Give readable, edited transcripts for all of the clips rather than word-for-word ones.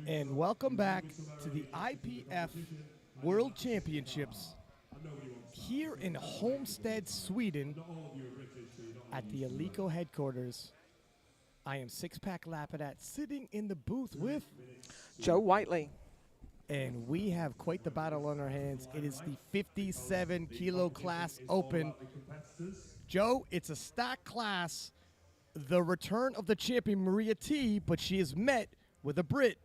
And welcome back to the IPF World Championships here in Bolstead, Sweden at the Alico headquarters. I am Six-Pack Lapidat sitting in the booth with Joe Whiteley. And we have quite the battle on our hands. It is the 57 kilo class open. Joe, it's a stacked class. The return of the champion, Maria T, but she is met with a Brit.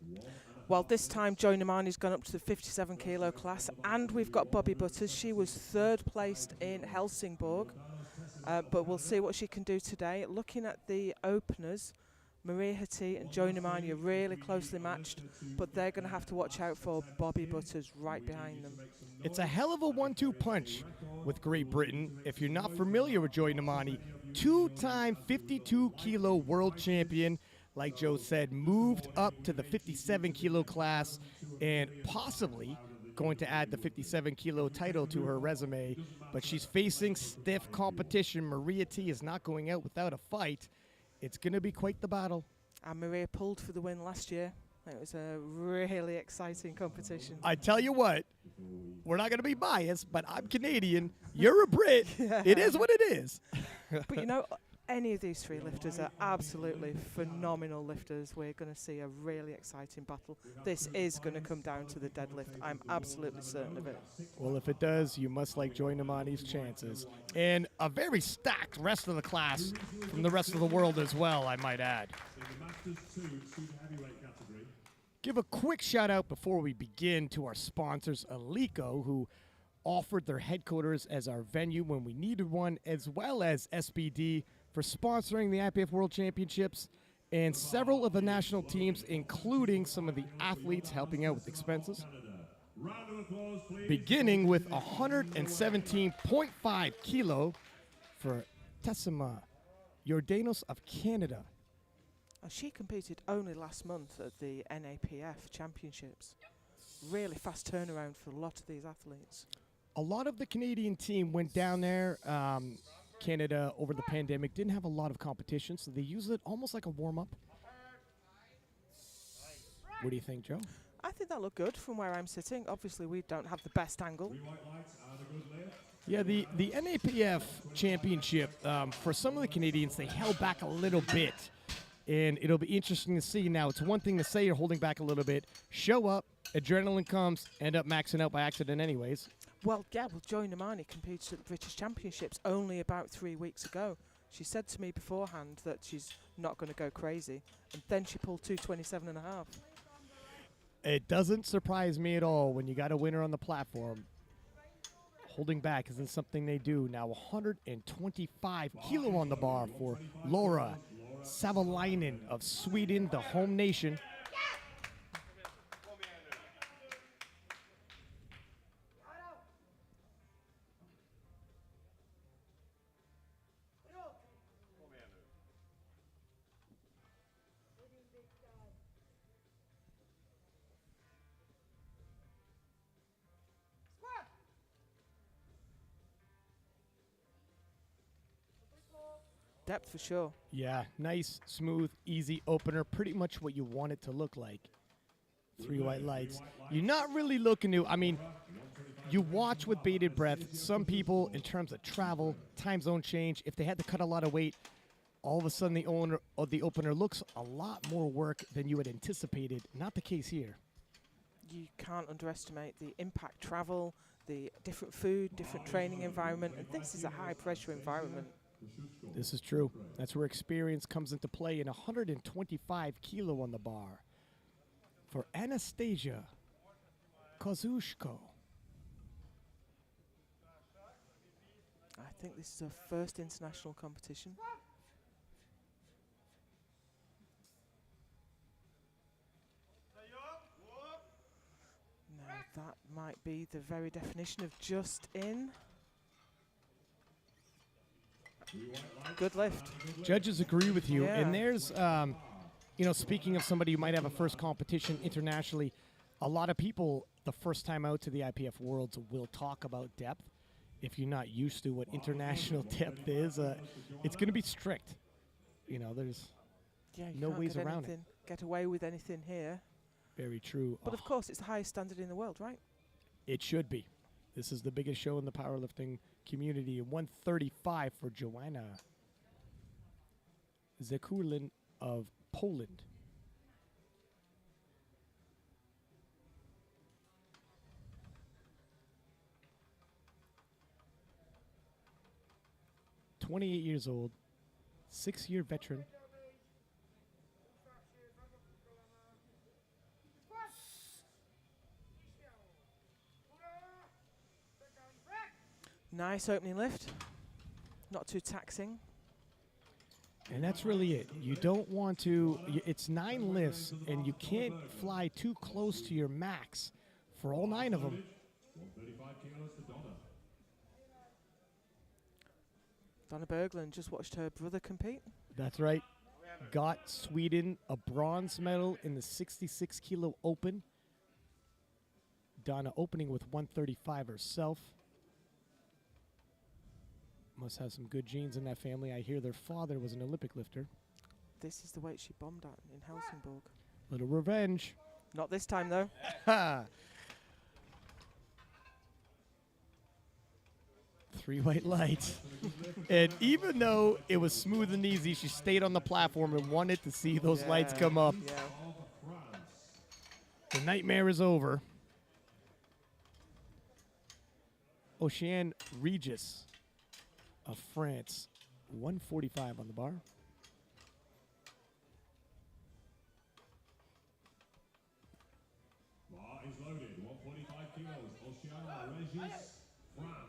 Well, this time Joe Namani's gone up to the 57 kilo class, and we've got Bobby Butters. She was third placed in Helsingborg, but we'll see what she can do today. Looking at the openers, Maria Hati and Joe Namani are really closely matched, but they're going to have to watch out for Bobby Butters right behind them. It's a hell of a 1-2 punch with Great Britain. If you're not familiar with Joy Namani, two-time 52 kilo world champion, like Joe said, moved up to the 57 kilo class and possibly going to add the 57 kilo title to her resume, but she's facing stiff competition. Maria T is not going out without a fight. It's going to be quite the battle. And Maria pulled for the win last year. It was a really exciting competition. I tell you what, we're not going to be biased, but I'm Canadian. You're a Brit. Yeah. It is what it is. But you know, any of these three lifters are absolutely phenomenal lifters. We're going to see a really exciting battle. This is going to come down to the deadlift. I'm absolutely certain of it. Well, if it does, you must like Joy Namani's chances. And a very stacked rest of the class from the rest of the world as well, I might add. Give a quick shout out before we begin to our sponsors, Alico, who offered their headquarters as our venue when we needed one, as well as SBD for sponsoring the IPF World Championships and several of the national teams, including some of the athletes helping out with expenses. Beginning with 117.5 kilo for Tessima Jordanos of Canada. She competed only last month at the NAPF Championships. Really fast turnaround for a lot of these athletes. A lot of the Canadian team went down there. Canada, over the pandemic, didn't have a lot of competition, so they used it almost like a warm-up. What do you think, Joe? I think that looked good from where I'm sitting. Obviously, we don't have the best angle. Yeah, the NAPF Championship, for some of the Canadians, they held back a little bit. And it'll be interesting to see. Now, it's one thing to say you're holding back a little bit. Show up, adrenaline comes, end up maxing out by accident anyways. Well, yeah, Joy Namani competed at the British Championships only about 3 weeks ago. She said to me beforehand that she's not going to go crazy, and then she pulled 227.5. It doesn't surprise me at all when you got a winner on the platform. Holding back isn't something they do. Now 125 kilo on the bar for Laura Savalinen of Sweden, the home nation. Depth for sure. Yeah, nice, smooth, easy opener. Pretty much what you want it to look like. 3 white lights. You're not really looking to, I mean, you watch with bated breath. Some people, in terms of travel, time zone change, if they had to cut a lot of weight, all of a sudden the opener looks a lot more work than you had anticipated. Not the case here. You can't underestimate the impact travel, the different food, different training environment, and this is a high-pressure environment. This is true. That's where experience comes into play. And 125 kilo on the bar for Anastasia Kozushko. I think this is her first international competition. Now that might be the very definition of just in. Good lift. Judges agree with you. Yeah. And there's, you know, speaking of somebody who might have a first competition internationally, a lot of people, the first time out to the IPF Worlds, will talk about depth. If you're not used to what international depth is, it's going to be strict. You know, there's... Yeah, you no can't ways around it. get away with anything here. Very true. But of course, it's the highest standard in the world, right? It should be. This is the biggest show in the powerlifting community. 135 for Joanna Chakerlin of Poland. "28 years old, 6-year veteran." Nice opening lift. Not too taxing. And that's really it. You don't want to, it's 9 lifts, and you can't fly too close to your max for all 9 of them. 135 kilos for Donna. Donna Berglin just watched her brother compete. That's right. Got Sweden a bronze medal in the 66 kilo open. Donna opening with 135 herself. Must have some good genes in that family. I hear their father was an Olympic lifter. This is the weight she bombed at in Helsingborg. Little revenge. Not this time, though. Ha! 3 white lights. And even though it was smooth and easy, she stayed on the platform and wanted to see those lights come up. Yeah. The nightmare is over. Ocean Regis of France, 145 on the bar. Bar is loaded. 145 kilos. Oceana Regis, France.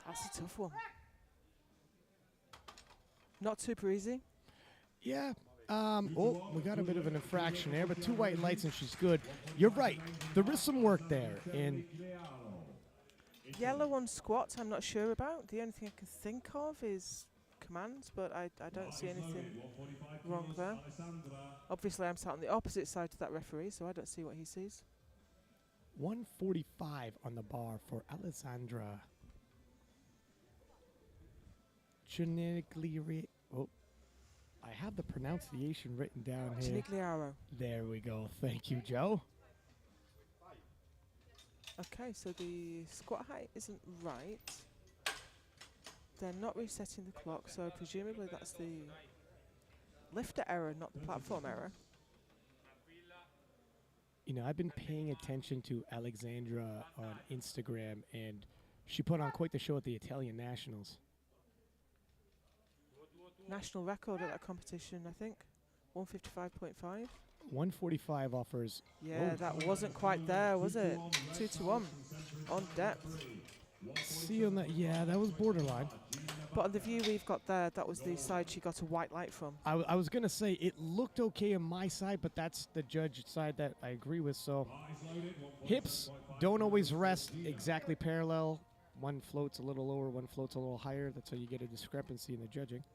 That's a tough one. Not super easy. Yeah. Oh, we got a bit of an infraction there, but 2 white lights and she's good. You're right. There is some work there. And Yellow on squats, I'm not sure about. The only thing I can think of is commands, but I don't see anything wrong there. Obviously, I'm sat on the opposite side to that referee, so I don't see what he sees. 145 on the bar for Alessandra Chinigliero. Oh, I have the pronunciation written down here. Chinigliaro. There we go. Thank you, Joe. Okay, so the squat height isn't right. They're not resetting the clock, so presumably that's the lifter error, not the platform error. You know, I've been paying attention to Alexandra on Instagram, and she put on quite the show at the Italian Nationals. National record at that competition, I think. 155.5. 145 offers. Yeah, that wasn't quite there, was it? 2-1 on depth. See on that? Yeah, that was borderline. But on the view we've got there, that was the side she got a white light from. I was going to say it looked okay on my side, but that's the judge side that I agree with. So hips don't always rest exactly parallel. One floats a little lower, one floats a little higher. That's how you get a discrepancy in the judging.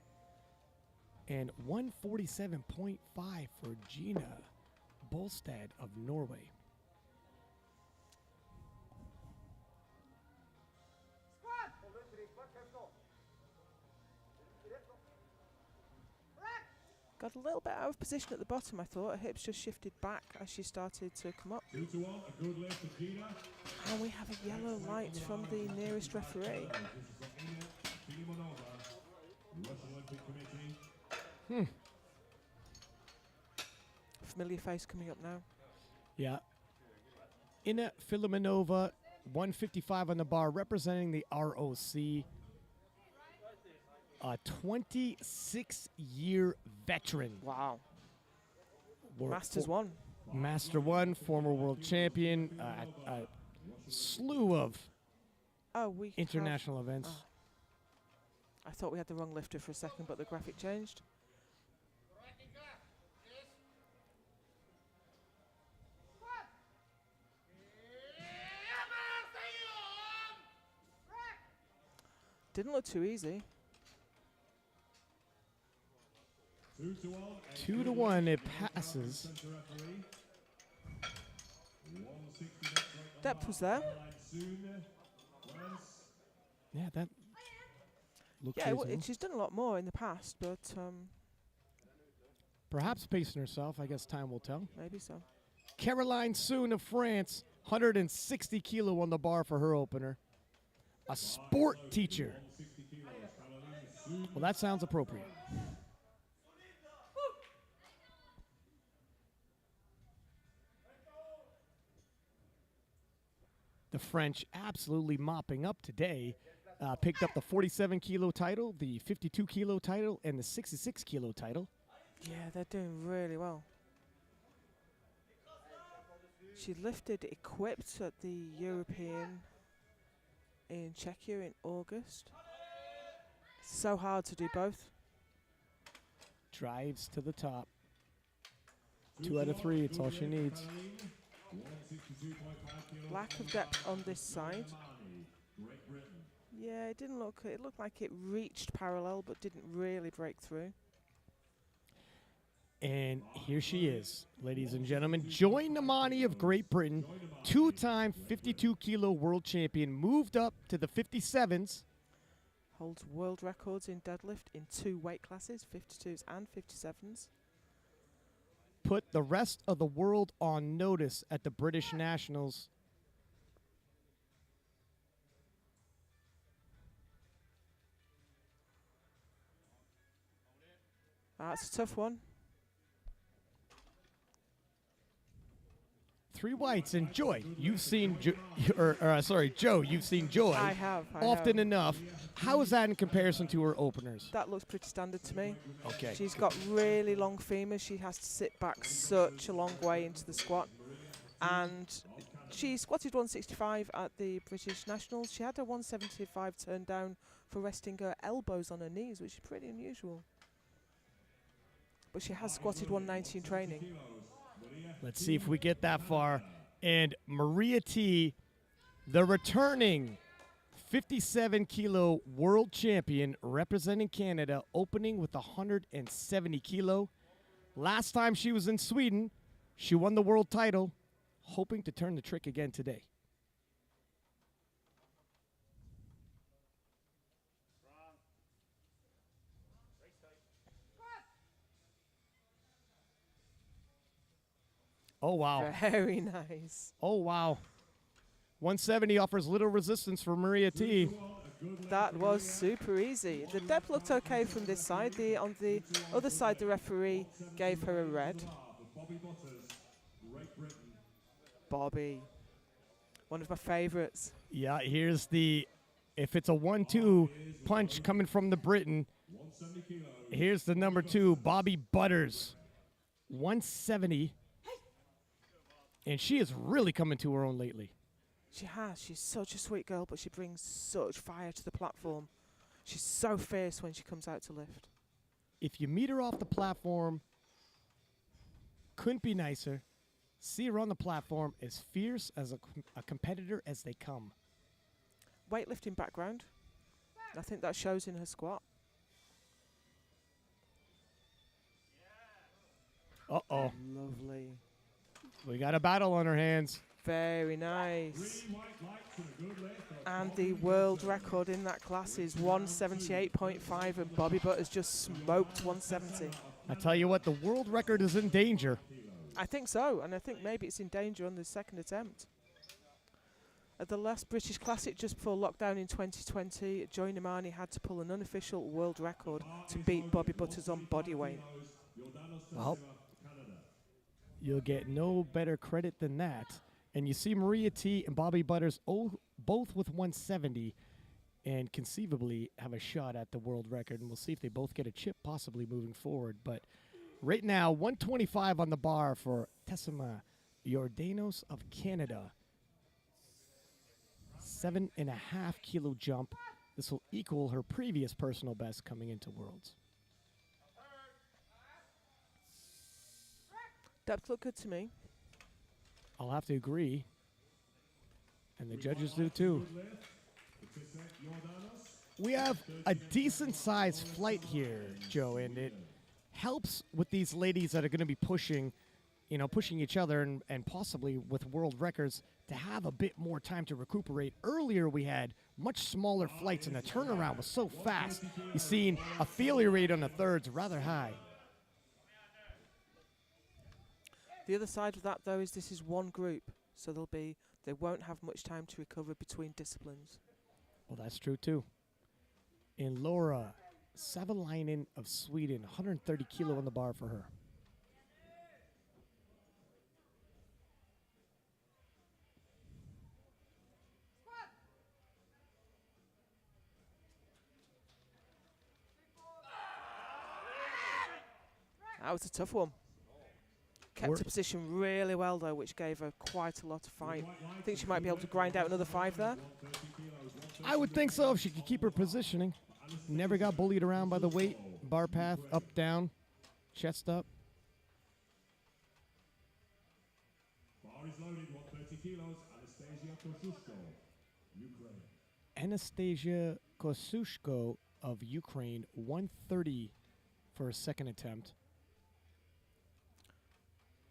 And 147.5 for Gina Bolstad of Norway. Got a little bit out of position at the bottom, I thought. Her hips just shifted back as she started to come up. 2-1, a good lift for Gina. And we have a yellow light from the nearest referee. Familiar face coming up now. Yeah. Ina Filimonova, 155 on the bar, representing the ROC. A 26-year veteran. Wow. Masters 1. Master 1, former world champion, a slew of international events. I thought we had the wrong lifter for a second, but the graphic changed. Didn't look too easy. 2-1. 2-1, it passes. Depth was there. Yeah, that looks Yeah, reasonable. she's done a lot more in the past, but Perhaps pacing herself. I guess time will tell. maybe so. Caroline Soon of France, 160 kilo on the bar for her opener. A sport teacher. Well, that sounds appropriate. The French absolutely mopping up today. Picked up the 47 kilo title, the 52 kilo title, and the 66 kilo title. Yeah, they're doing really well. She lifted equipped at the European in Czechia in August. So hard to do both. Drives to the top. 2 out of 3, it's all she needs. Lack of depth on this side. Yeah, it didn't look. It looked like it reached parallel, but didn't really break through. And here she is, ladies and gentlemen. Joy Namani of Great Britain, 2-time 52 kilo world champion, moved up to the 57s. Holds world records in deadlift in 2 weight classes, 52s and 57s. Put the rest of the world on notice at the British Nationals. That's a tough one. 3 whites, and Joy, you've seen, Joe, you've seen Joy I have. often enough. How is that in comparison to her openers? That looks pretty standard to me. Okay. She's got really long femurs. She has to sit back such a long way into the squat. And she squatted 165 at the British Nationals. She had her 175 turned down for resting her elbows on her knees, which is pretty unusual. But she has squatted 190 in training. Let's see if we get that far. And Maria T, the returning 57 kilo world champion representing Canada, opening with 170 kilo. Last time she was in Sweden, she won the world title, hoping to turn the trick again today. Oh, wow. Very nice. Oh, wow. 170 offers little resistance for Maria T. That was super easy. The depth looked okay from this side. On the other side, the referee gave her a red. Bobby. One of my favorites. Yeah, here's the, if it's a 1-2 punch coming from the Briton, here's the number 2, Bobby Butters. 170. And she is really coming to her own lately. She has. She's such a sweet girl, but she brings such fire to the platform. She's so fierce when she comes out to lift. If you meet her off the platform, couldn't be nicer. See her on the platform, as fierce as a competitor as they come. Weightlifting background. I think that shows in her squat. Uh-oh. Lovely. We got a battle on our hands. Very nice. And the world record in that class is 178.5, and Bobby Butters just smoked 170. I tell you what, the world record is in danger. I think so, and I think maybe it's in danger on the second attempt. At the last British Classic just before lockdown in 2020, Joy Namani had to pull an unofficial world record to beat Bobby Butters on body weight. Well, you'll get no better credit than that. And you see Maria T and Bobby Butters both with 170 and conceivably have a shot at the world record. And we'll see if they both get a chip possibly moving forward. But right now, 125 on the bar for Tessima Jordanos of Canada. 7.5 kilo jump. This will equal her previous personal best coming into Worlds. Depth looked good to me. I'll have to agree. And the judges do too. We have a decent-sized flight here, Joe, and it helps with these ladies that are going to be pushing, pushing each other and possibly with world records to have a bit more time to recuperate. Earlier, we had much smaller flights, and the turnaround was so fast. You've seen a failure rate on the thirds rather high. The other side of that, though, is this is one group, so they won't have much time to recover between disciplines. Well, that's true, too. In Laura Savalinen of Sweden, 130 kilo on the bar for her. That was a tough one. Kept her position really well, though, which gave her quite a lot of fight. I think she might be able to grind out another 5 there. I would think so if she could keep her positioning. Never got bullied around by the weight. Bar path, up, down, chest up. Bar is loaded, 130 kilos, Anastasia Kozushko, Ukraine. Anastasia Kozushko of Ukraine, 130 for a second attempt.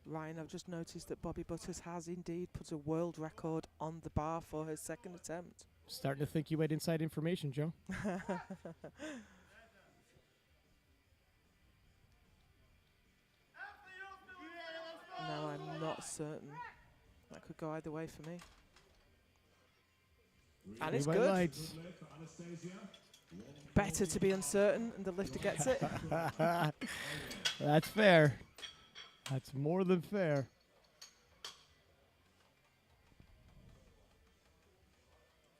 Ryan, I've just noticed that Bobby Butters has indeed put a world record on the bar for her second attempt. Starting to think you had inside information, Joe. Now I'm not certain. That could go either way for me. And it's good. Lights. Better to be uncertain and the lifter gets it. That's fair. That's more than fair.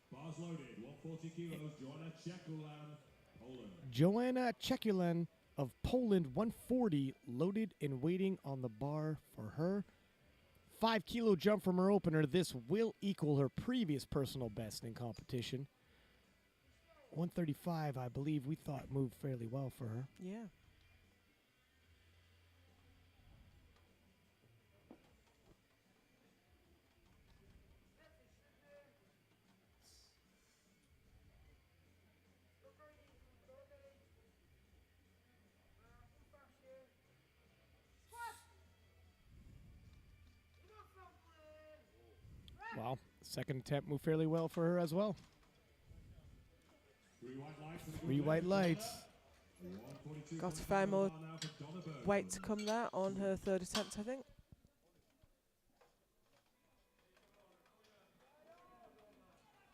Bars loaded, 140 kilos, Joanna Chakerlin, Poland. Joanna Chakerlin of Poland, 140, loaded and waiting on the bar for her. 5 kilo jump from her opener. This will equal her previous personal best in competition. 135, I believe we thought moved fairly well for her. Yeah. Well, second attempt moved fairly well for her as well. 3 white lights. Got a fair more weight to come there on her third attempt, I think.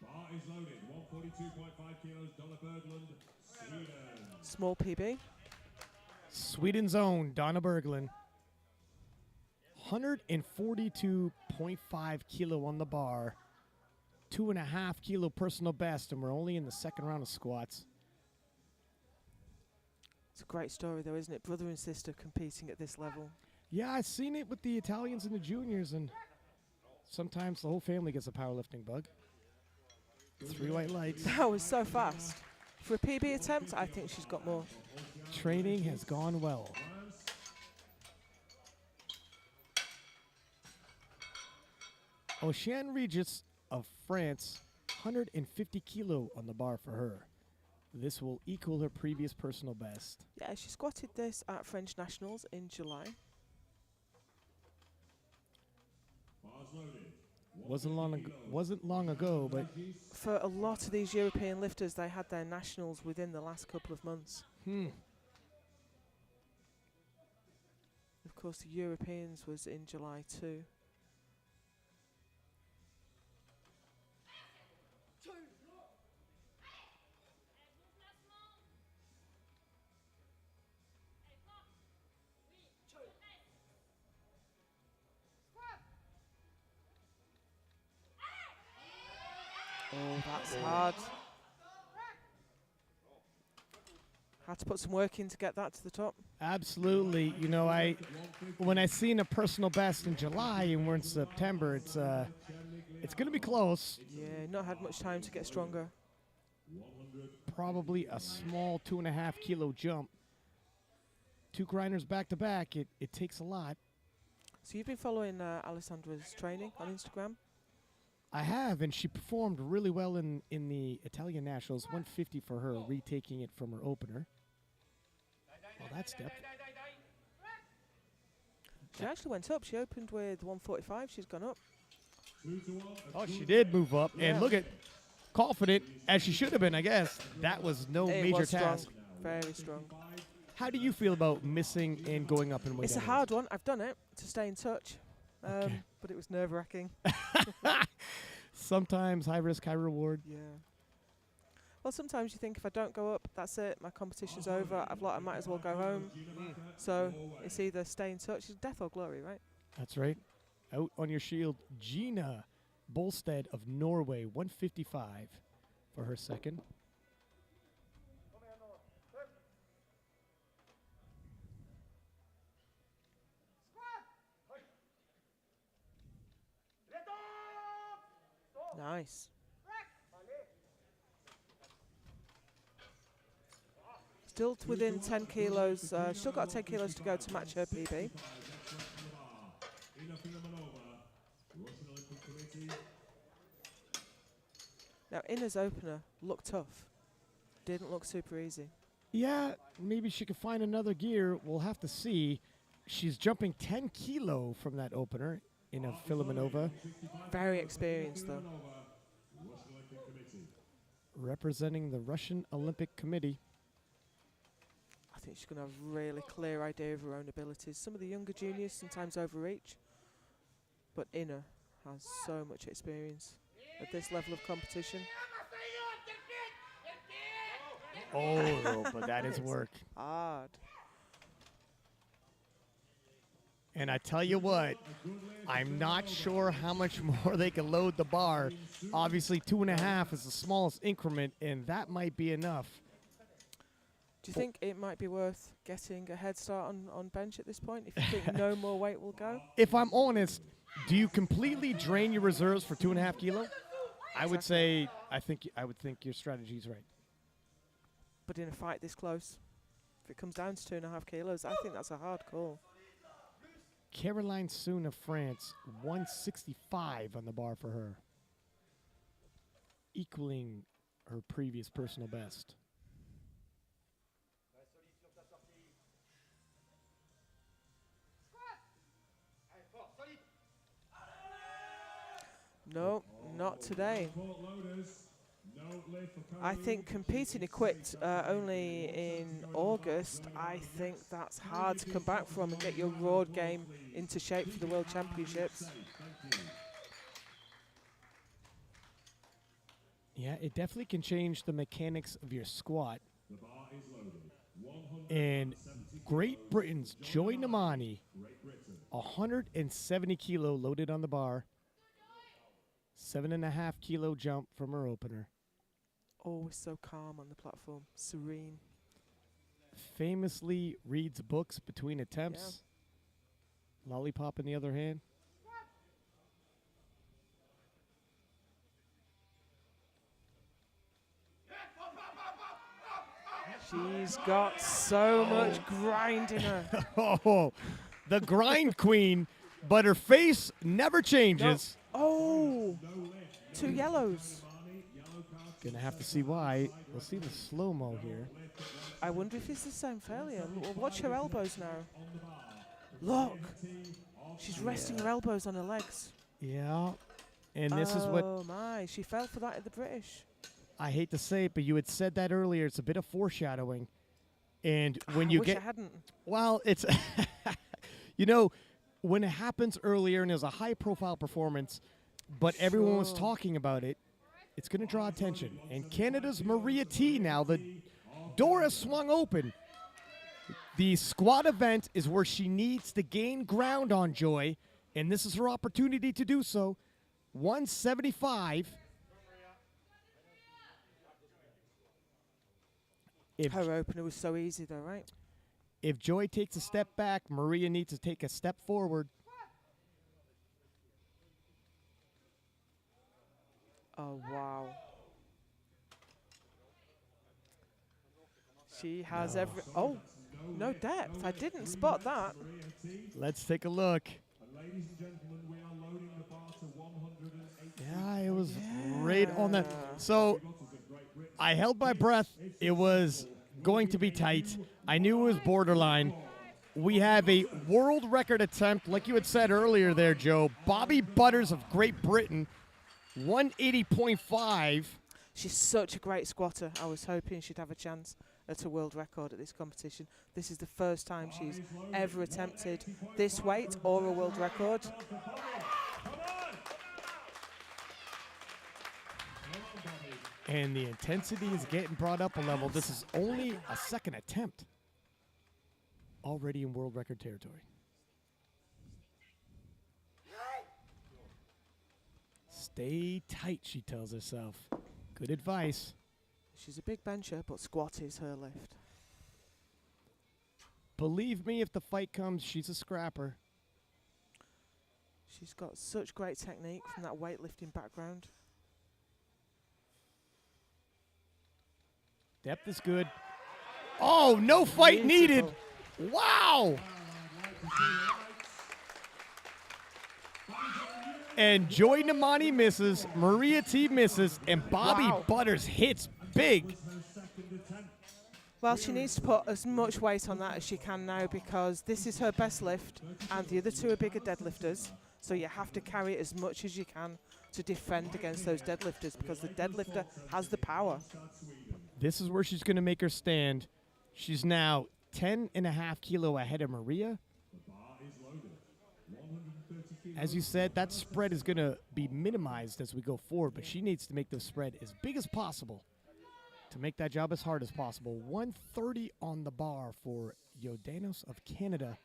Bar is loaded, 142.5 kilos, Donna Berglin, Sweden. Small PB. Sweden's own Donna Berglin. 142.5 kilo on the bar. 2.5 kilo personal best, and we're only in the second round of squats. It's a great story, though, isn't it? Brother and sister competing at this level. Yeah, I've seen it with the Italians and the juniors, and sometimes the whole family gets a powerlifting bug. 3 white lights. That was so fast. For a PB attempt, I think she's got more. Training has gone well. Ocean Regis of France, 150 kilo on the bar for her. This will equal her previous personal best. Yeah, she squatted this at French Nationals in July. Bars loaded. Wasn't long ago, but For a lot of these European lifters, they had their nationals within the last couple of months. Of course, the Europeans was in July too. Oh, that's hard. Had to put some work in to get that to the top. absolutely. You know, when I seen a personal best in July and we're in September, it's going to be close. Yeah, not had much time to get stronger. Probably a small 2.5 kilo jump. 2 grinders back to back. It takes a lot. So you've been following Alessandra's training on Instagram? I have, and she performed really well in the Italian Nationals. 150 for her, retaking it from her opener. Well, that's depth. She actually went up. She opened with 145. She's gone up. Oh, she did move up, Yeah. and look at confident as she should have been, I guess. That was no It major was strong. task. Very strong. How do you feel about missing and going up in weight? It's a hard one. I've done it to stay in touch, but it was nerve-wracking. Sometimes high risk, high reward. Yeah. Well, sometimes you think if I don't go up, that's it. My competition's over. I might as well go home. So it's either stay in touch. It's death or glory, right? That's right. Out on your shield, Gina Bolstad of Norway, 155 for her second. Nice. Still within 10 kilos. Still got 10 kilos to go to match her PB. Now, Ina's opener looked tough. Didn't look super easy. Yeah, maybe she could find another gear. We'll have to see. She's jumping 10 kilo from that opener in a Filimonova. Very experienced, though. Representing the Russian Olympic Committee. I think she's going to have a really clear idea of her own abilities. Some of the younger juniors sometimes overreach, but Ina has so much experience at this level of competition. Oh, but that is work. Hard. And I tell you what, I'm not sure how much more they can load the bar. Obviously, 2.5 is the smallest increment, and that might be enough. Do you think it might be worth getting a head start on bench at this point if you think no more weight will go? If I'm honest, do you completely drain your reserves for 2.5 kilo? I would say, I would think your strategy is right. But in a fight this close, if it comes down to 2.5 kilos, I think that's a hard call. Caroline Soon of France, 165 on the bar for her, equaling her previous personal best. No, not today. I think competing equipped only in August, I think that's hard to come back from and get your raw game into shape for the World Championships. Yeah, it definitely can change the mechanics of your squat. And Great Britain's Joy Namani, 170 kilo loaded on the bar. 7.5 kilo jump from her opener. Always so calm on the platform, serene. Famously reads books between attempts. Yeah. Lollipop in the other hand. She's got so much grind in her. Oh, the grind queen, but her face never changes. Oh, 2 yellows. Gonna have to see why. We'll see the slow-mo here. I wonder if it's the same failure. Watch her elbows now. Look, she's resting her elbows on her legs. Yeah, and this is what... Oh my, she fell for that at the British. I hate to say it, but you had said that earlier. It's a bit of foreshadowing. And when I you wish get... I hadn't. Well, it's... you know, when it happens earlier and there's a high-profile performance, but everyone was talking about it, it's going to draw attention. And Canada's Maria T now, the door has swung open. The squat event is where she needs to gain ground on Joy, and this is her opportunity to do so. 175. Her opener was so easy though, right? If Joy takes a step back, Maria needs to take a step forward. Oh, wow. She has every... Oh, no depth. I didn't spot that. Let's take a look. Ladies and gentlemen, we are loading the bar to 180. Yeah, it was right on that. So I held my breath. It was going to be tight. I knew it was borderline. We have a world record attempt, like you had said earlier there, Joe. Bobby Butters of Great Britain, 180.5. She's such a great squatter. I was hoping she'd have a chance at a world record at this competition. This is the first time she's ever attempted this weight or a world record. And the intensity is getting brought up a level. This is only a second attempt. Already in world record territory. Stay tight, she tells herself. Good advice. She's a big bencher, but squat is her lift. Believe me, if the fight comes, she's a scrapper. She's got such great technique from that weightlifting background. Depth is good. Oh, no fight needed. Wow. And Joy Namani misses, Maria T misses, and Bobby Butters hits big. Well, she needs to put as much weight on that as she can now because this is her best lift and the other two are bigger deadlifters. So you have to carry as much as you can to defend against those deadlifters because the deadlifter has the power. This is where she's going to make her stand. She's now 10.5 kilo ahead of Maria. As you said, that spread is going to be minimized as we go forward, but she needs to make the spread as big as possible to make that job as hard as possible. 130 on the bar for Jordanos of Canada.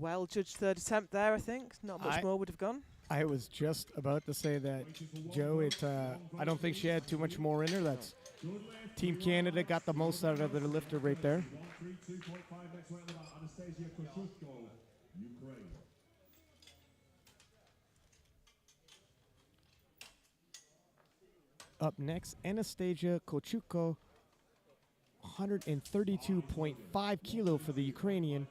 Well judged third attempt there, I think. Not much more would have gone. I was just about to say that, Joe. I don't think she had too much more in her. That's Team Canada got the most out of their lifter right there. Anastasia Kozushko, Ukraine. Up next, Anastasia Kozushko, 132.5 kilo for the Ukrainian.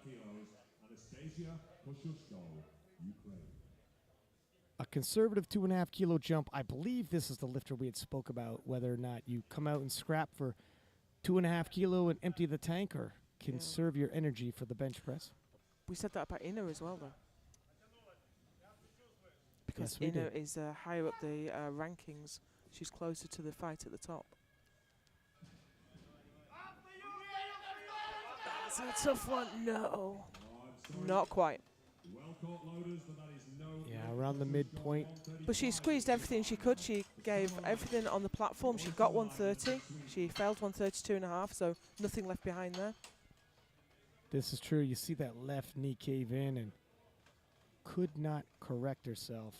Anastasia Kozushko, Ukraine. A conservative 2.5 kilo jump. I believe this is the lifter we had spoke about, whether or not you come out and scrap for 2.5 kilo and empty the tank or conserve your energy for the bench press. We said that about Inna as well, though. Because Yes, we Inna did. is higher up the rankings. She's closer to the fight at the top. That's a tough one. No. Not quite. Yeah, around the midpoint. But she squeezed everything she could. She gave everything on the platform. She got 130. She failed 132.5, so nothing left behind there. This is true. You see that left knee cave in and could not correct herself.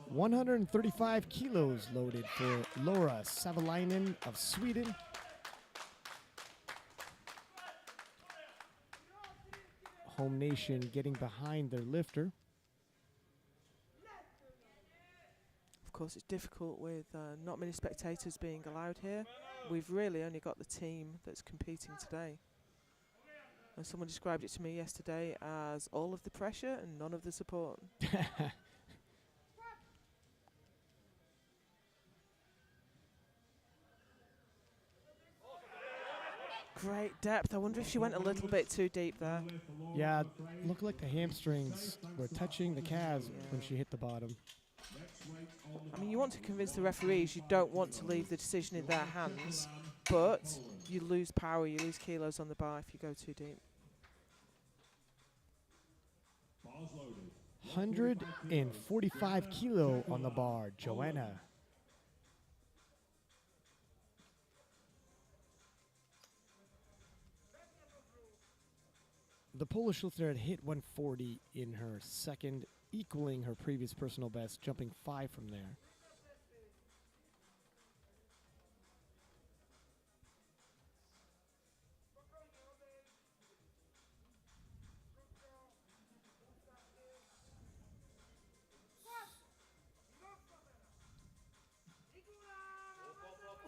135 kilos loaded for Laura Savalinen of Sweden. Home nation getting behind their lifter. Of course, it's difficult with not many spectators being allowed here. We've really only got the team that's competing today. And someone described it to me yesterday as all of the pressure and none of the support. Great depth. I wonder if she went a little bit too deep there. Yeah, looked like the hamstrings were touching the calves when she hit the bottom. I mean, you want to convince the referees you don't want to leave the decision in their hands, but you lose power, you lose kilos on the bar if you go too deep. 145 kilo on the bar, Joanna. The Polish lifter had hit 140 in her second, equaling her previous personal best, jumping 5 from there.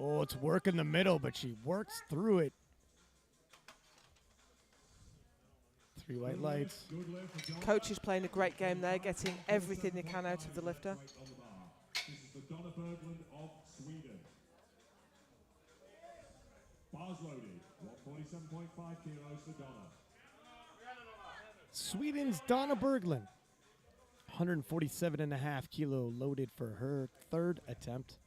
Oh, it's work in the middle, but she works through it. 3 white lights. Coach is playing a great game there, getting everything they can out of the lifter. This is the Donna Berglin of Sweden. Bars loaded, 147.5 kilos for Donna. Sweden's Donna Berglin. 147.5 kilo loaded for her 3rd attempt.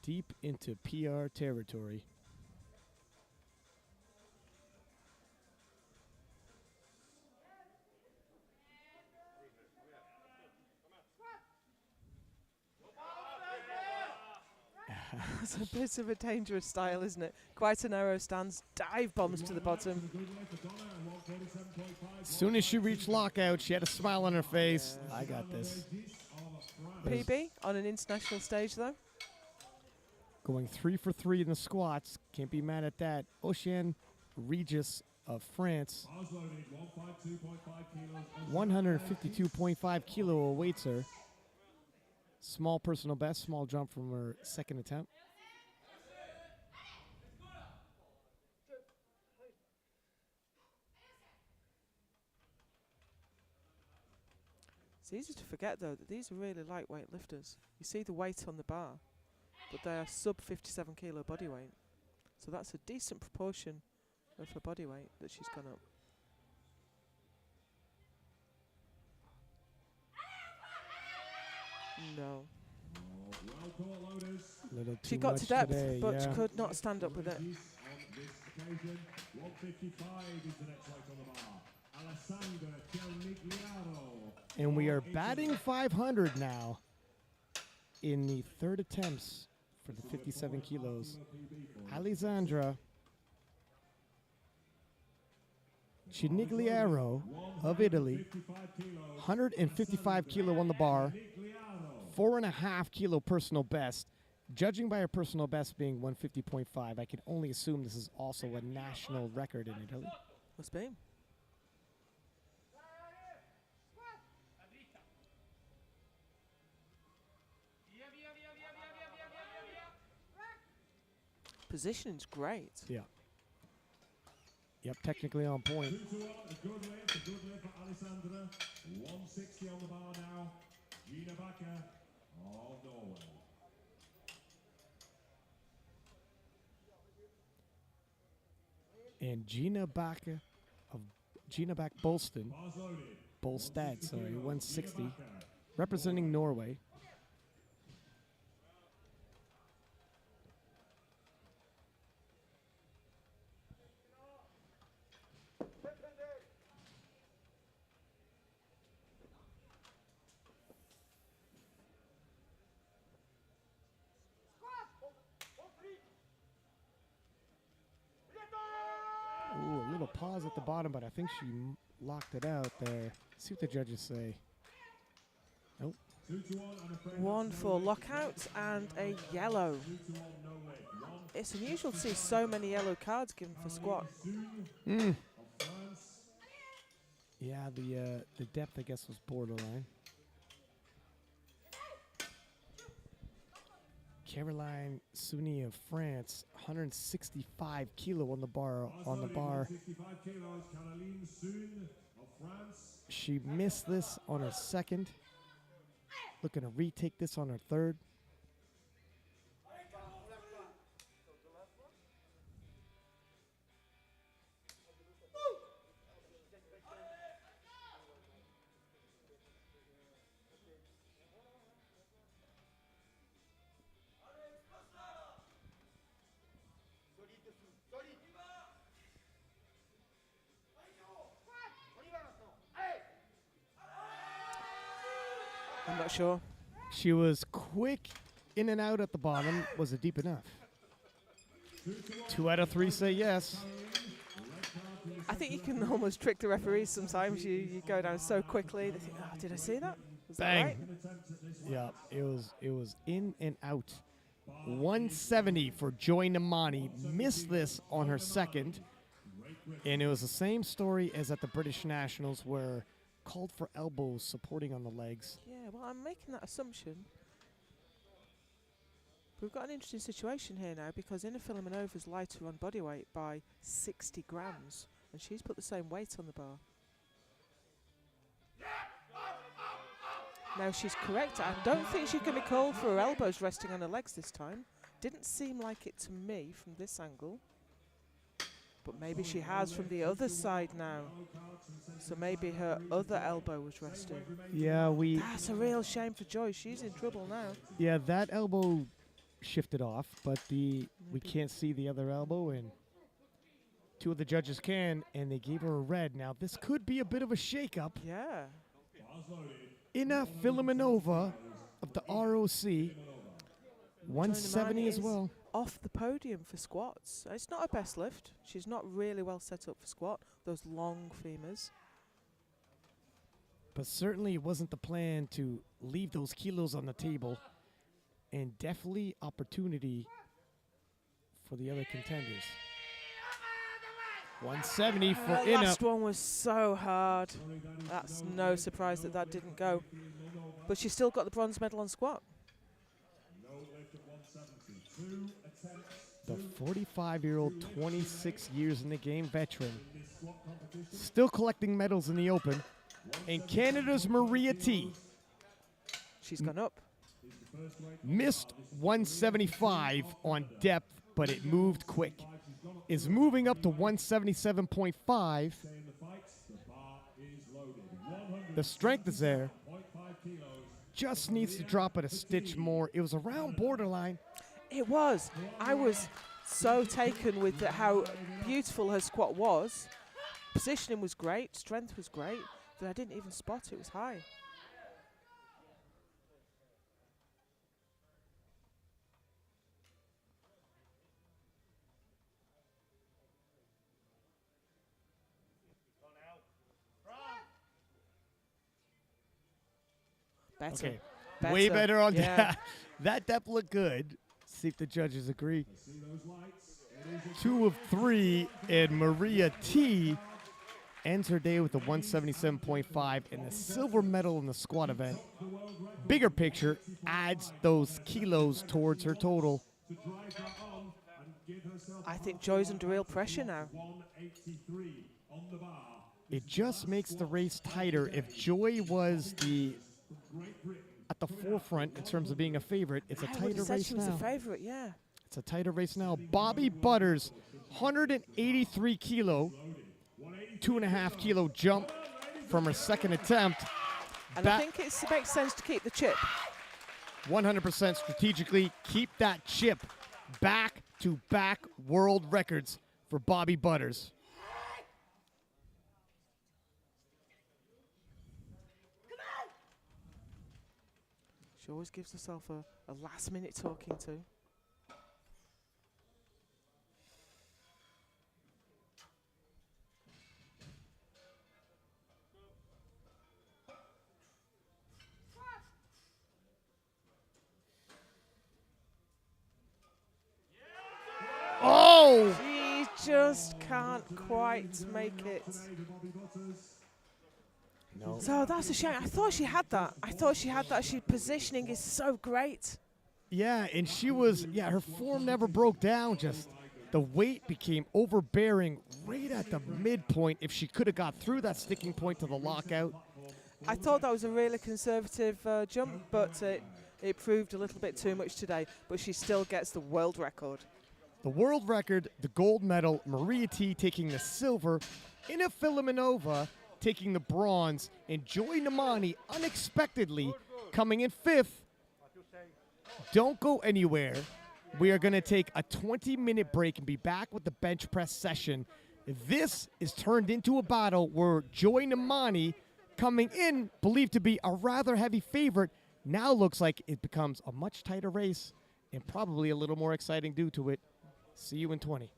Deep into PR territory. It's a bit of a dangerous style, isn't it? Quite a narrow stance, dive bombs to the bottom. As soon as she reached lockout, she had a smile on her face. I got this. PB on an international stage, though. Going 3 for 3 in the squats. Can't be mad at that. Ocean Regis of France. 152.5 kilo awaits her. Small personal best, small jump from her 2nd attempt. It's easy to forget, though, that these are really lightweight lifters. You see the weight on the bar, but they are sub 57 kilo body weight. So that's a decent proportion of her body weight that she's gone up. No. Little She too got much to depth, today, but yeah. could not stand up with it. On this occasion, 155 is the next weight on the bar. Alessandra Chinigliero. And we are batting 500 now in the 3rd attempts for the 57 kilos. Alessandra Chinigliaro of Italy, 155 kilo on the bar, 4.5 kilo personal best. Judging by her personal best being 150.5, I can only assume this is also a national record in Italy. Must be. Positioning's great. Yeah. Yep, technically on point. 2 to 1, a good lift for Alessandra. 160 on the bar now. Gina Bolstad of Norway. And Gina Bolstad, Bars loaded. Bolstead, sorry, 160, representing Norway. Ooh, a little pause at the bottom, but I think she locked it out there. See what the judges say. Nope. 2 to 1, I'm afraid. 1 for lockout and a yellow. 2 to 1, no way. 1 It's unusual to see so many yellow cards given for squat. Mm. of France. Yeah, the depth, I guess, was borderline. Caroline Sunni of France, 165 kilo on the bar. On the bar, 65 kilos, Caroline Sun of France. she missed this on her 2nd. Looking to retake this on her 3rd. I'm not sure. She was quick in and out at the bottom. Was it deep enough? 2 out of 3 say yes. I think you can almost trick the referees sometimes. You go down so quickly. They think, oh, did I see that? Was that Bang. right? Yeah, it was in and out. 170 for Joy Namani. Missed this on her 2nd. And it was the same story as at the British Nationals where called for elbows supporting on the legs. Yeah, well, I'm making that assumption. We've got an interesting situation here now because Ina Filimenova's lighter on body weight by 60 grams, and she's put the same weight on the bar. Now she's correct. I don't think she can be called for her elbows resting on her legs this time. Didn't seem like it to me from this angle. But maybe she has from the other side now. So maybe her other elbow was resting. Yeah, That's a real shame for Joy. She's in trouble now. Yeah, that elbow shifted off, but we can't see the other elbow, and two of the judges can, and they gave her a red. Now, this could be a bit of a shakeup. Yeah. Ina Filimenova of the ROC, 170 as well. Off the podium for squats. It's not her best lift. She's not really well set up for squat, those long femurs. But certainly it wasn't the plan to leave those kilos on the table, and definitely opportunity for the other contenders. 170 for The Ina. last one was so hard. That's no surprise that that didn't go. But she still got the bronze medal on squat. The 45-year-old, 26 years in the game veteran, still collecting medals in the open. And Canada's Maria T. She's gone up. Missed 175 on depth, but it moved quick. Is moving up to 177.5. The strength is there. Just needs to drop it a stitch more. It was around borderline. It was. I was so taken with how beautiful her squat was. Positioning was great. Strength was great. That I didn't even spot it was high. Better. Okay. Way better on yeah. that. That depth looked good. See if the judges agree. 2 of 3, and Maria T ends her day with a 177.5 and the silver medal in the squat event. Bigger picture, adds those kilos towards her total. I think Joy's under real pressure now. It just makes the race tighter. If Joy was at the forefront in terms of being a favorite, it's a tighter race she was now. a favorite, yeah. It's a tighter race now. Bobby Butters, 183 kilo, 2.5 kilo jump from her second attempt. And I think it makes sense to keep the chip. 100% strategically, keep that chip. Back-to-back world records for Bobby Butters. She always gives herself a last-minute talking to. Oh! She just can't quite make it. No. So that's a shame. I thought she had that. She positioning is so great. Yeah, and she was, her form never broke down. Just the weight became overbearing right at the midpoint. If she could have got through that sticking point to the lockout. I thought that was a really conservative jump, but it proved a little bit too much today. But she still gets the world record. The world record, the gold medal, Maria T taking the silver, Ina Filimenova taking the bronze, and Joy Nemani unexpectedly coming in 5th. Don't go anywhere. We are going to take a 20-minute break and be back with the bench press session. This is turned into a battle where Joy Nemani, coming in believed to be a rather heavy favorite, now looks like it becomes a much tighter race and probably a little more exciting due to it. See you in 20.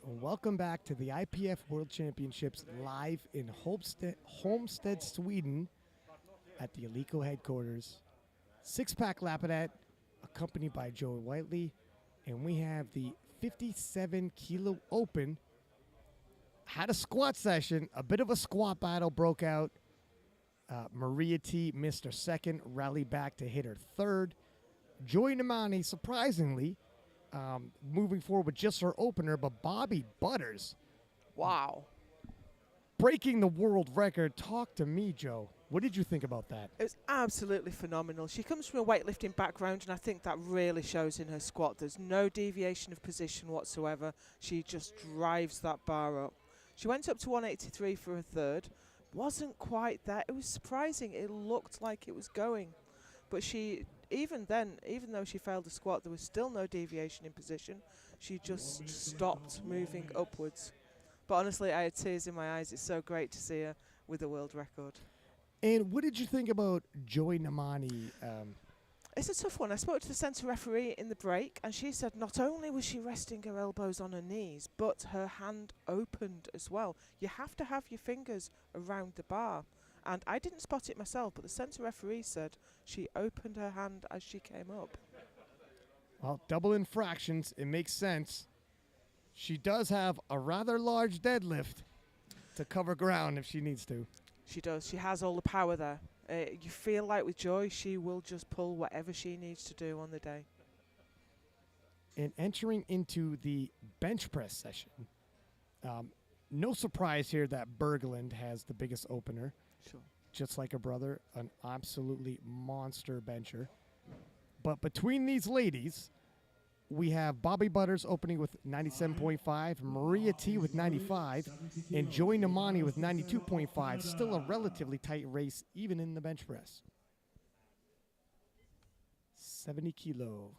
Welcome back to the IPF World Championships live in Holmsted, Sweden at the Alico headquarters. Six-pack Lapadat, accompanied by Joe Whiteley, and we have the 57-kilo open. Had a squat session, a bit of a squat battle broke out. Maria T missed her second, rallied back to hit her third. Joy Namani, surprisingly, moving forward with just her opener, but Bobby Butters. Wow. Breaking the world record. Talk to me, Joe. What did you think about that? It was absolutely phenomenal. She comes from a weightlifting background, and I think that really shows in her squat. There's no deviation of position whatsoever. She just drives that bar up. She went up to 183 for her third. Wasn't quite there. It was surprising. It looked like it was going. But she, even then, even though she failed the squat, there was still no deviation in position. She just stopped moving upwards. But honestly, I had tears in my eyes. It's so great to see her with a world record. And what did you think about Joy Namani? It's a tough one. I spoke to the centre referee in the break, and she said not only was she resting her elbows on her knees, but her hand opened as well. You have to have your fingers around the bar. And I didn't spot it myself, but the centre referee said she opened her hand as she came up. Well, double infractions. It makes sense. She does have a rather large deadlift to cover ground if she needs to. She does. She has all the power there. You feel like with Joy, she will just pull whatever she needs to do on the day. And entering into the bench press session, no surprise here that Berglin has the biggest opener. Sure. Just like her brother, an absolutely monster bencher. But between these ladies, we have Bobby Butters opening with 97.5, Maria T with 95, and Joy Namani with 92.5. Still a relatively tight race, even in the bench press. 70 kilo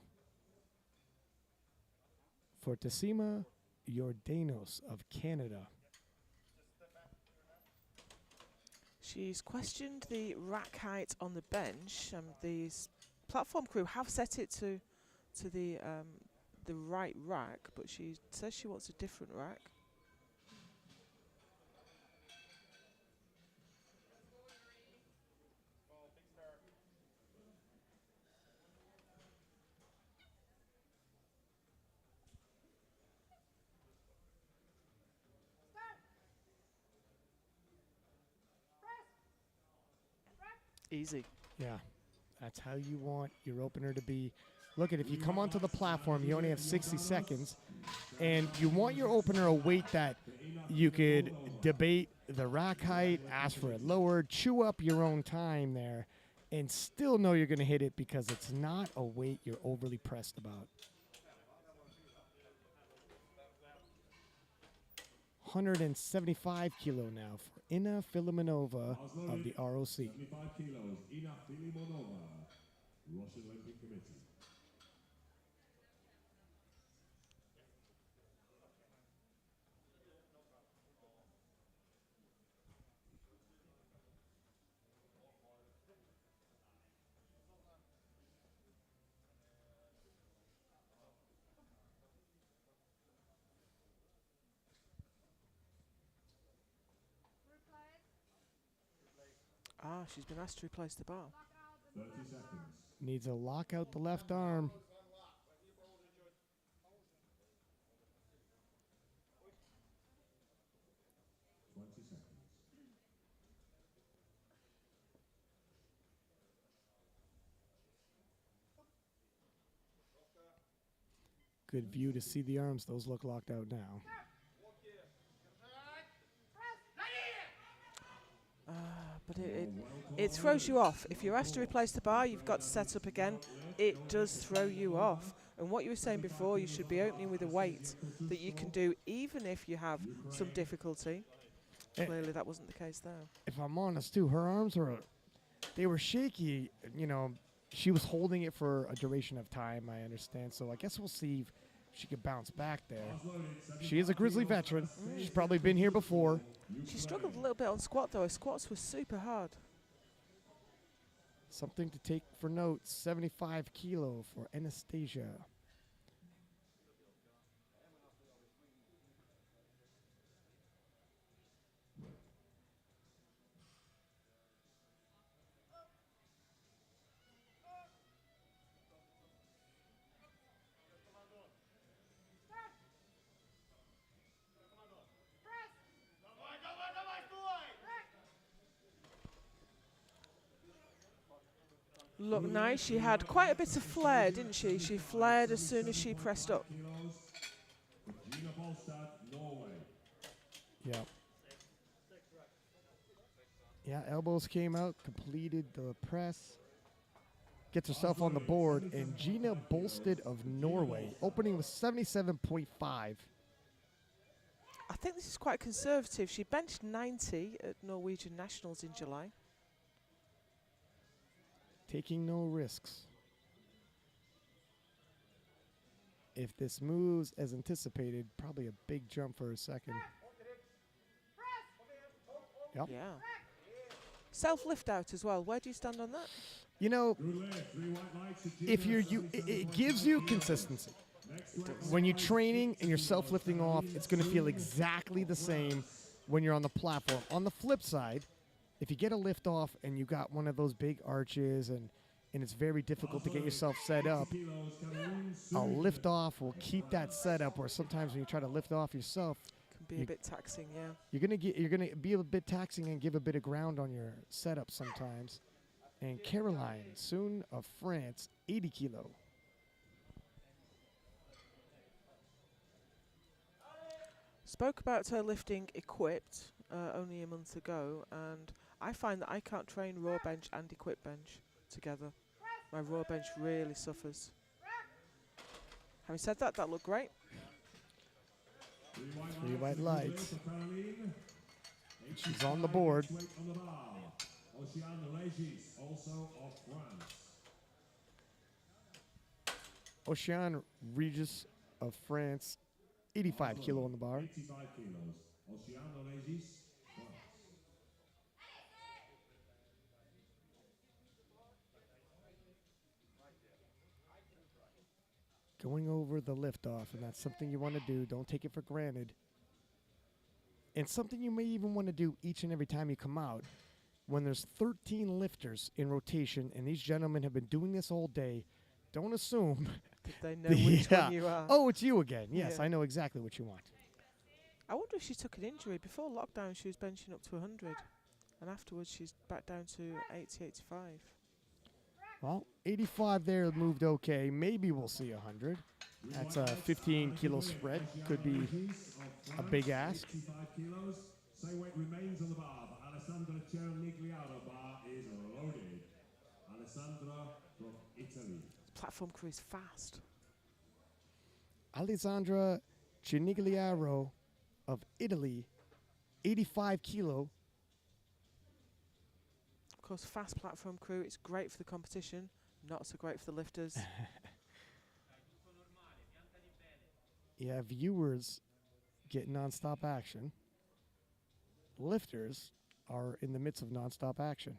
for Tessima Jordanos of Canada. She's questioned the rack height on the bench. The platform crew have set it to the right rack, but she says she wants a different rack. Easy. Yeah, that's how you want your opener to be. Look at, if you come onto the platform, you only have 60 seconds, and you want your opener a weight that you could debate the rack height, ask for it lowered, chew up your own time there, and still know you're going to hit it because it's not a weight you're overly pressed about. 175 kilo now for Ina Filimonova of the ROC. 75 kilos, Ina Filimonova, Russian Olympic Committee. She's been asked to replace the bar. 30 seconds. Needs a lock out the left arm. Good view to see the arms. Those look locked out now. But it throws you off. If you're asked to replace the bar, you've got to set up again. It does throw you off. And what you were saying before, you should be opening with a weight that you can do even if you have some difficulty. Clearly that wasn't the case there. If I'm honest too, her arms they were shaky. You know, she was holding it for a duration of time, I understand. So I guess we'll see if she could bounce back there. She is a Grizzly veteran. She's probably been here before. She struggled a little bit on squat though. Her squats were super hard. Something to take for note, 75 kilo for Anastasia. Looked nice. She had quite a bit of flair, didn't she? She flared as soon as she pressed up. Gina Bolstad, Norway. Yeah. Yeah, elbows came out, completed the press. Gets herself on the board, and Gina Bolstad of Norway, opening with 77.5. I think this is quite conservative. She benched 90 at Norwegian Nationals in July. Taking no risks. If this moves as anticipated, probably a big jump for a second. Yep. Yeah. Self lift out as well. Where do you stand on that? You know, if it gives you consistency. When you're training and you're self-lifting off, it's going to feel exactly the same when you're on the platform. On the flip side, if you get a lift off and you got one of those big arches and it's very difficult to get yourself set up, a lift off will keep that set up, where sometimes when you try to lift off yourself, Can be a bit taxing, yeah. you're gonna be a bit taxing and give a bit of ground on your setup sometimes. And Caroline, soon of France, 80 kilo. Spoke about her lifting equipped only a month ago, and I find that I can't train raw bench and equip bench together. My raw bench really suffers. Having said that, that looked great. 3 white lights. She's on the board. Regis, also of France. Ocean Regis of France, 85 kilo on the bar. 85 kilos. Regis, France. Going over the lift off, and that's something you want to do. Don't take it for granted. And something you may even want to do each and every time you come out. When there's 13 lifters in rotation, and these gentlemen have been doing this all day, don't assume. Did they know which one you are? Oh, it's you again. Yes, Yeah. I know exactly what you want. I wonder if she took an injury. Before lockdown, she was benching up to 100. And afterwards, she's back down to 80, 85. Well, 85 there moved okay. Maybe we'll see 100. That's a 15 kilo spread. Could be a big ask. 65 kilos. Same weight remains on the bar, but Alessandra Chinigliaro bar is loaded. Alessandra from Italy. Platform crew is fast. Alessandra Chinigliaro of Italy, 85 kilo. Of course, fast platform crew. It's great for the competition, not so great for the lifters. Yeah, viewers get nonstop action. Lifters are in the midst of nonstop action.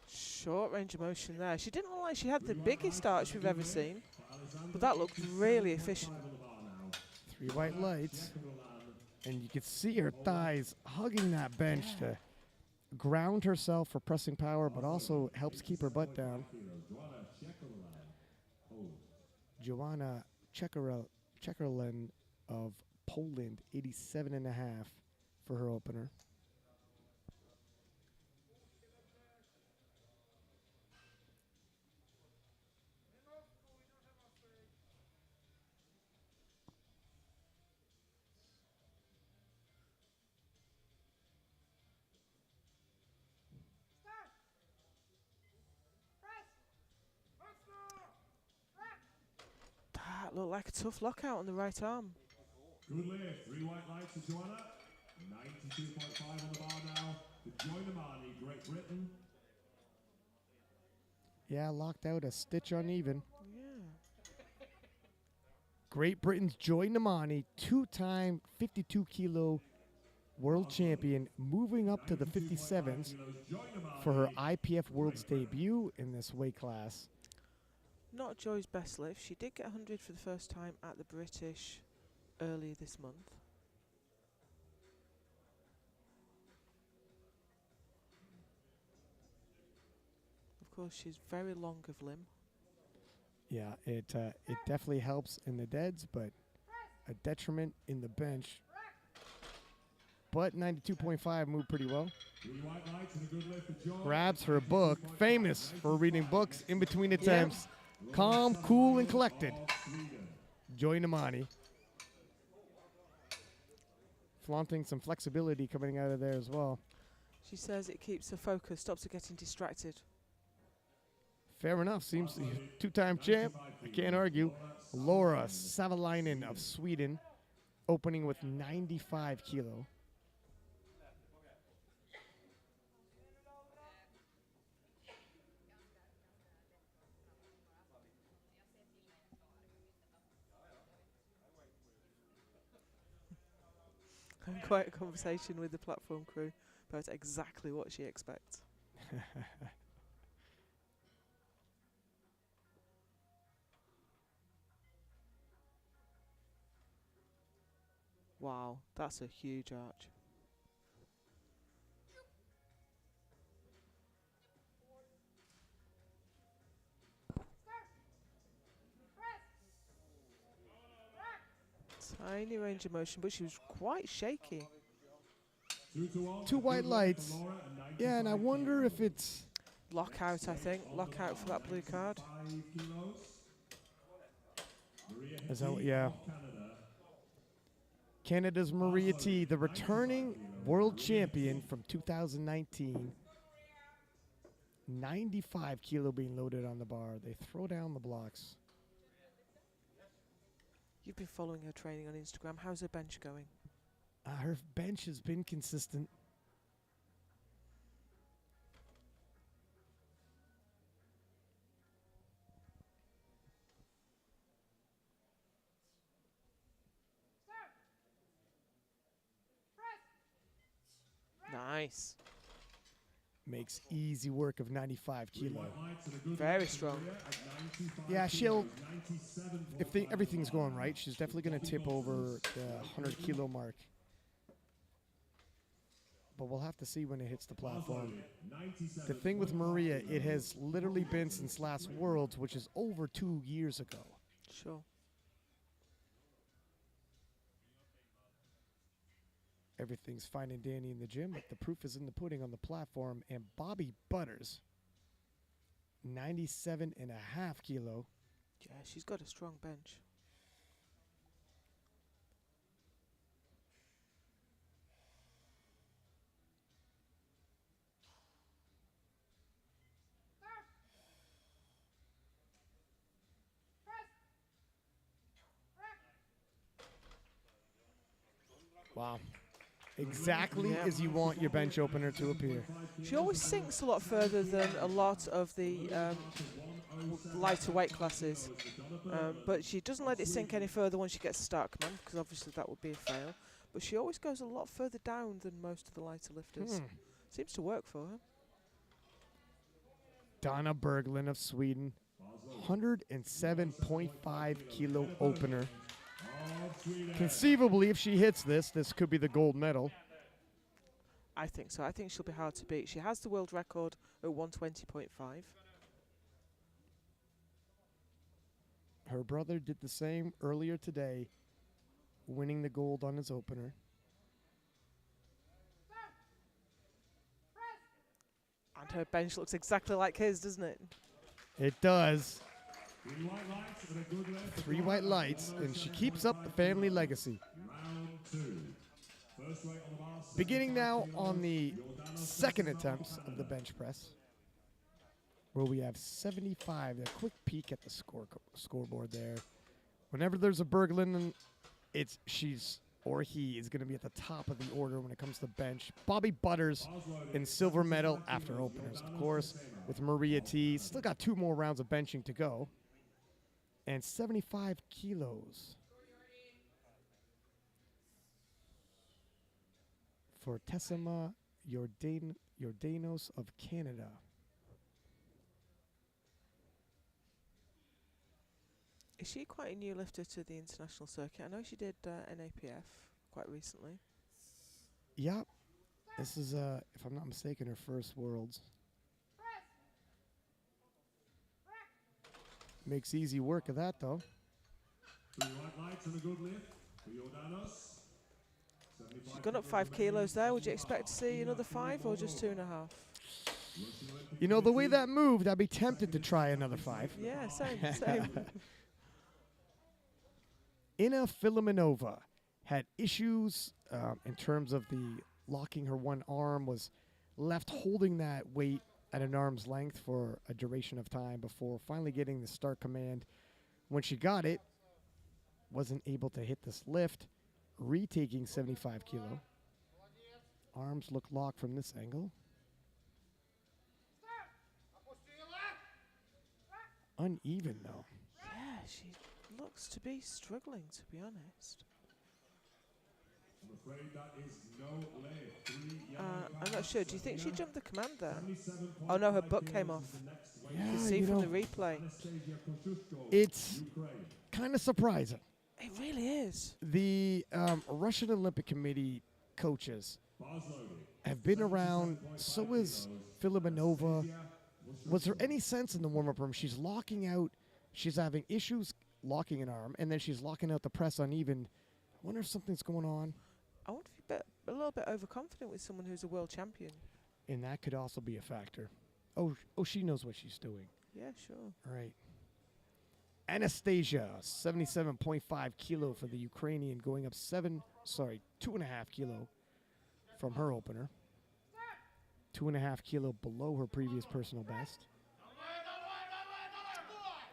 Short range of motion there. She didn't look like she had the biggest arch we've ever seen, but that looked really efficient. 3 white lights. And you can see her thighs hugging that bench to ground herself for pressing power, but also helps keep her butt down. Joanna Chakerlin of Poland, 87.5 for her opener. That looked like a tough lockout on the right arm. Good lift. 3 white lights for Joanna. 92.5 on the bar now. To join the Mali, Great Britain. Yeah, locked out a stitch uneven. Yeah. Great Britain's Joy Namani, 2-time 52 kilo world champion, moving up to the 57s for her IPF World's debut in this weight class. Not Joy's best lift. She did get 100 for the first time at the British earlier this month. Of course, she's very long of limb. Yeah, it definitely helps in the deads, but a detriment in the bench. But 92.5 moved pretty well. Grabs her book, famous for reading books in between attempts. Calm, cool, and collected. Joy Namani. Flaunting some flexibility coming out of there as well. She says it keeps her focused, stops her getting distracted. Fair enough. Seems two-time champ. I can't argue. Laura Savalinen of Sweden, opening with 95 kilo. Quite a conversation with the platform crew about exactly what she expects. Wow, that's a huge arch. Tiny range of motion, but she was quite shaky. 2 white lights. Yeah, and I wonder if it's... Lockout, I think. Lockout for that blue card. Is that, yeah. Canada's Maria T, the returning world champion from 2019. 95 kilo being loaded on the bar. They throw down the blocks. You've been following her training on Instagram. How's her bench going? Her bench has been consistent. Nice. Makes easy work of 95 kilo. Very strong. Yeah, she'll, if everything's going right, she's definitely going to tip over the 100 kilo mark. But we'll have to see when it hits the platform. The thing with Maria, it has literally been since last Worlds, which is over 2 years ago. Sure. Everything's fine and dandy in the gym, but the proof is in the pudding on the platform. And Bobby Butters, 97.5 kilo. Yeah, she's got a strong bench. Wow. Exactly as you want your bench opener to appear. She always sinks a lot further than a lot of the lighter weight classes, but she doesn't let it sink any further when she gets stuck, because obviously that would be a fail. But she always goes a lot further down than most of the lighter lifters. Seems to work for her. Donna Berglin of Sweden, 107.5 kilo opener. Conceivably, if she hits this, this could be the gold medal. I think so. I think she'll be hard to beat. She has the world record at 120.5. Her brother did the same earlier today, winning the gold on his opener. And her bench looks exactly like his, doesn't it? It does. 3 white lights, and she keeps up the family legacy. Beginning now on the second attempts of the bench press, where we have 75. A quick peek at the scoreboard there. Whenever there's a Berglin, she's or he is going to be at the top of the order when it comes to bench. Bobby Butters in silver medal after openers, of course, with Maria T. Still got 2 more rounds of benching to go. And 75 kilos for Tessima Jordanos of Canada. Is she quite a new lifter to the international circuit? I know she did NAPF quite recently. Yeah. This is, if I'm not mistaken, her first Worlds. Makes easy work of that, though. 3 white lights and a good lift for Jordanos. She's gone up 5 kilos there. Would you expect to see another 5 or just 2.5? You know, the way that moved, I'd be tempted to try another 5. Yeah, same. Ina Filimonova had issues in terms of the locking her one arm, was left holding that weight at an arm's length for a duration of time before finally getting the start command. When she got it, wasn't able to hit this lift, retaking 75 kilo. Arms look locked from this angle. Uneven, though. Yeah, she looks to be struggling, to be honest. I'm afraid that is no lift. I'm not sure. Do you think she jumped the command there? Oh no, her butt came off. You can see from the replay. It's kind of surprising. It really is. The Russian Olympic Committee coaches have been around, so is Filimonova. Was there any sense in the warm-up room? She's locking out, she's having issues locking an arm, and then she's locking out the press uneven. I wonder if something's going on. I wonder if you're a little bit overconfident with someone who's a world champion. And that could also be a factor. Oh, she knows what she's doing. Yeah, sure. All right. Anastasia, 77.5 kilo for the Ukrainian, going up 2.5 kilo from her opener. 2.5 kilo below her previous personal best.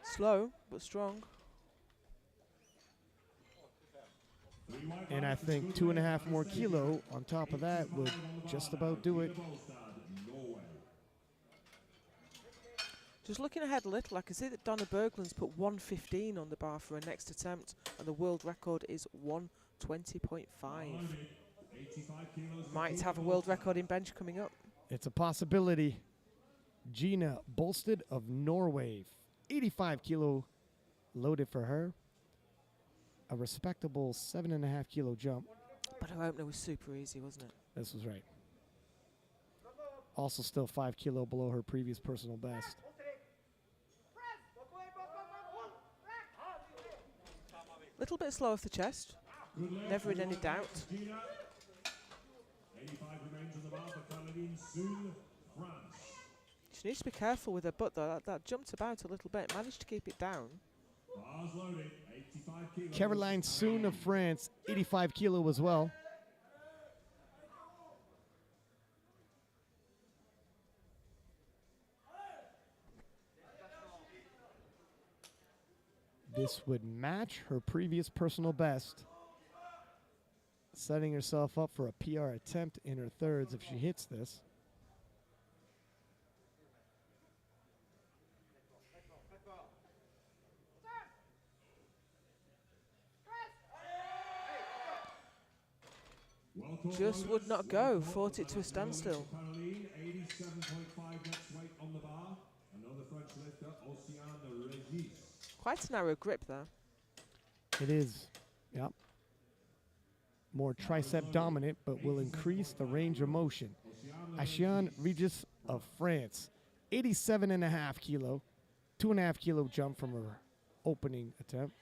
Slow, but strong. And I think 2.5 more kilo on top of that would just about do it. Just looking ahead a little, I can see that Donna Berglin's put 115 on the bar for her next attempt, and the world record is 120.5. Might have a world record in bench coming up. It's a possibility. Gina Bolstad of Norway, 85 kilo loaded for her. A respectable 7.5 kilo jump. But her opener was super easy, wasn't it? This was right. Also still 5 kilo below her previous personal best. Little bit slow off the chest. Never in any doubt. 85 remains on the bar for Caroline Sunni, France. She needs to be careful with her butt though. That jumped about a little bit. Managed to keep it down. Bars loaded, 85 kilos. Caroline Sunni of France, 85 kilo as well. This would match her previous personal best, setting herself up for a PR attempt in her thirds if she hits this. Just would not go. Fought it to a standstill. Caroline, 87.5 next weight on the bar. Another French lifter, Regis. Quite a narrow grip there. It is, yep. More tricep dominant, but will increase the range of motion. Regis of France, 87.5 kilo, 2.5 kilo jump from her opening attempt.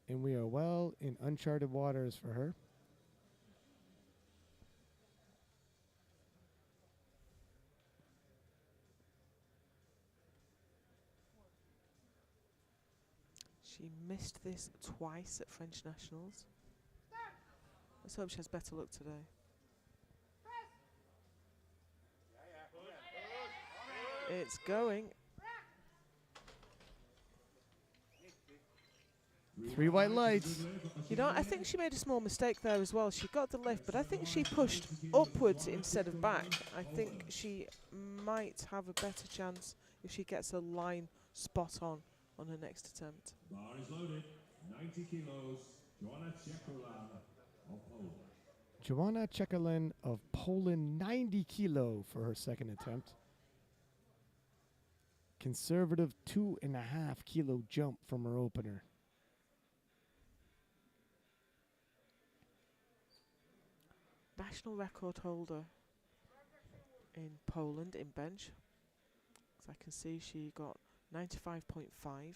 And we are well in uncharted waters for her. She missed this twice at French Nationals. Let's hope she has better luck today. It's going. 3 white lights. You know, I think she made a small mistake there as well. She got the lift, but I think she pushed upwards instead of back. I think she might have a better chance if she gets her line spot on her next attempt. Bar is loaded, 90 kilos. Joanna Chickerlin of Poland. Joanna Chakerlin of Poland, 90 kilo for her second attempt. Conservative 2.5 kilo jump from her opener. National record holder in Poland in bench. I can see she got 95.5.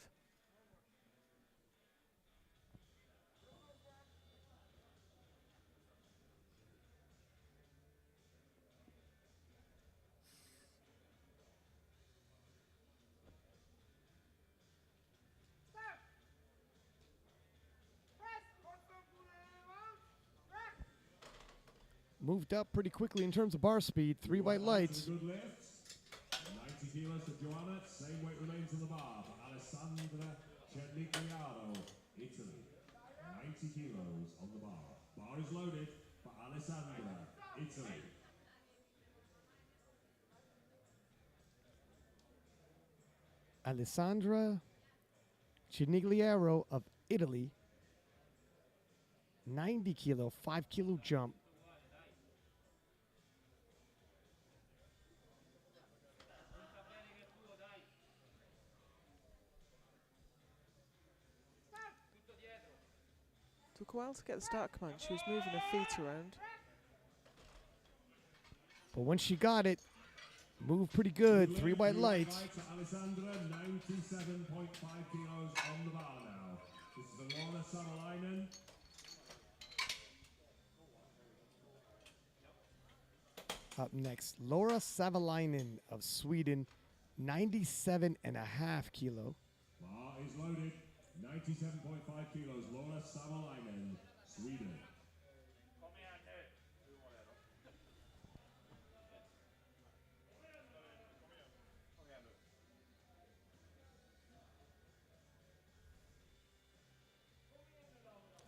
Moved up pretty quickly in terms of bar speed. 3 white lights. Good lift. 90 kilos for Joanna. Same weight remains on the bar for Alessandra Chinigliaro, Italy. 90 kilos on the bar. Bar is loaded for Alessandra, Italy. Alessandra Chinigliero of Italy. 90 kilo, 5 kilo jump. Took a while to get the start command. She was moving her feet around. But once she got it, moved pretty good. 3 white lights. Alessandra, 97.5 kilos on the bar now. This is the Joanna Chakerlin. Up next, Laura Savalinen of Sweden, 97.5 kilo. Bar is loaded. 97.5 kilos. Laura Savalinen, Sweden.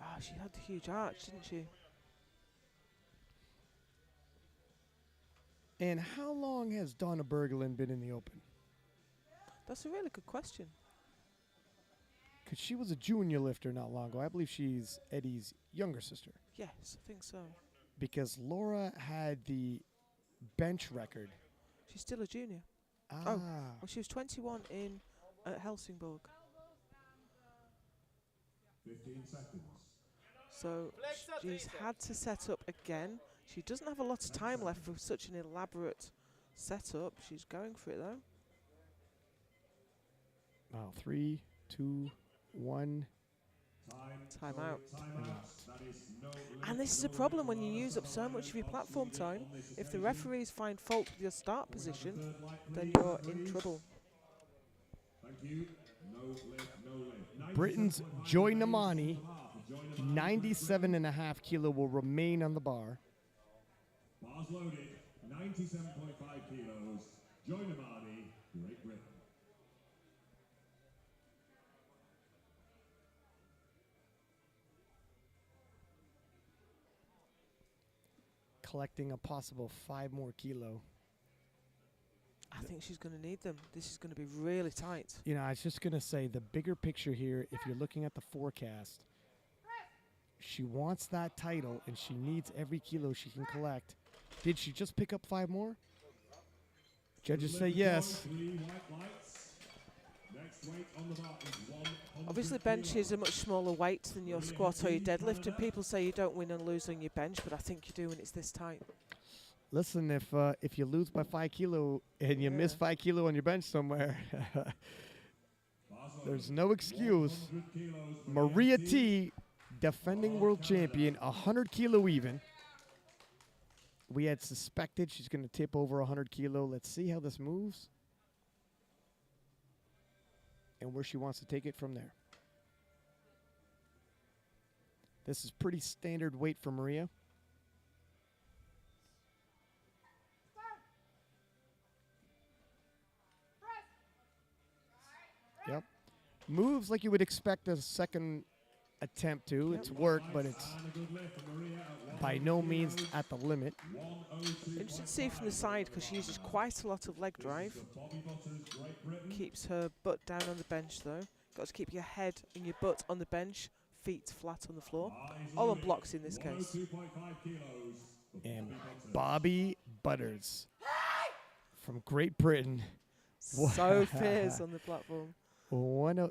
Ah, she had the huge arch, didn't she? And how long has Donna Berglin been in the open? That's a really good question. Because she was a junior lifter not long ago. I believe she's Eddie's younger sister. Yes, I think so. Because Laura had the bench record. She's still a junior. Ah. Well, she was 21 in Helsingborg. 15 seconds. So she's had to set up again. She doesn't have a lot of time left for such an elaborate setup. She's going for it though. Wow, 3, 2, 1. Time out. And this is a problem when you use up so much of your platform time. If the referees find fault with your start position, then you're in trouble. Thank you. No lift, no lift. Britain's Joy Namani, 97.5 kilo, will remain on the bar. Bars loaded. 97.5 kilos. Joy Namani, Great Britain. Collecting a possible 5 more kilo. I think she's going to need them. This is going to be really tight. You know, I was just going to say, the bigger picture here, if you're looking at the forecast, she wants that title, and she needs every kilo she can collect. Did she just pick up 5 more? Judges say yes. Obviously, bench is a much smaller weight than your squat or your deadlift, and people say you don't win and lose on your bench, but I think you do when it's this tight. Listen, if you lose by 5 kilo and you miss 5 kilo on your bench somewhere, there's no excuse. Maria T, defending world champion, 100 kilo even. We had suspected she's going to tip over 100 kilo. Let's see how this moves and where she wants to take it from there. This is pretty standard weight for Maria. Yep. Moves like you would expect a second attempt to. It's work, but it's by no means at the limit. Interesting to see from the side because she uses quite a lot of leg drive. Keeps her butt down on the bench though. Got to keep your head and your butt on the bench, feet flat on the floor. All on blocks in this case. And Bobby Butters from Great Britain. So fierce on the platform.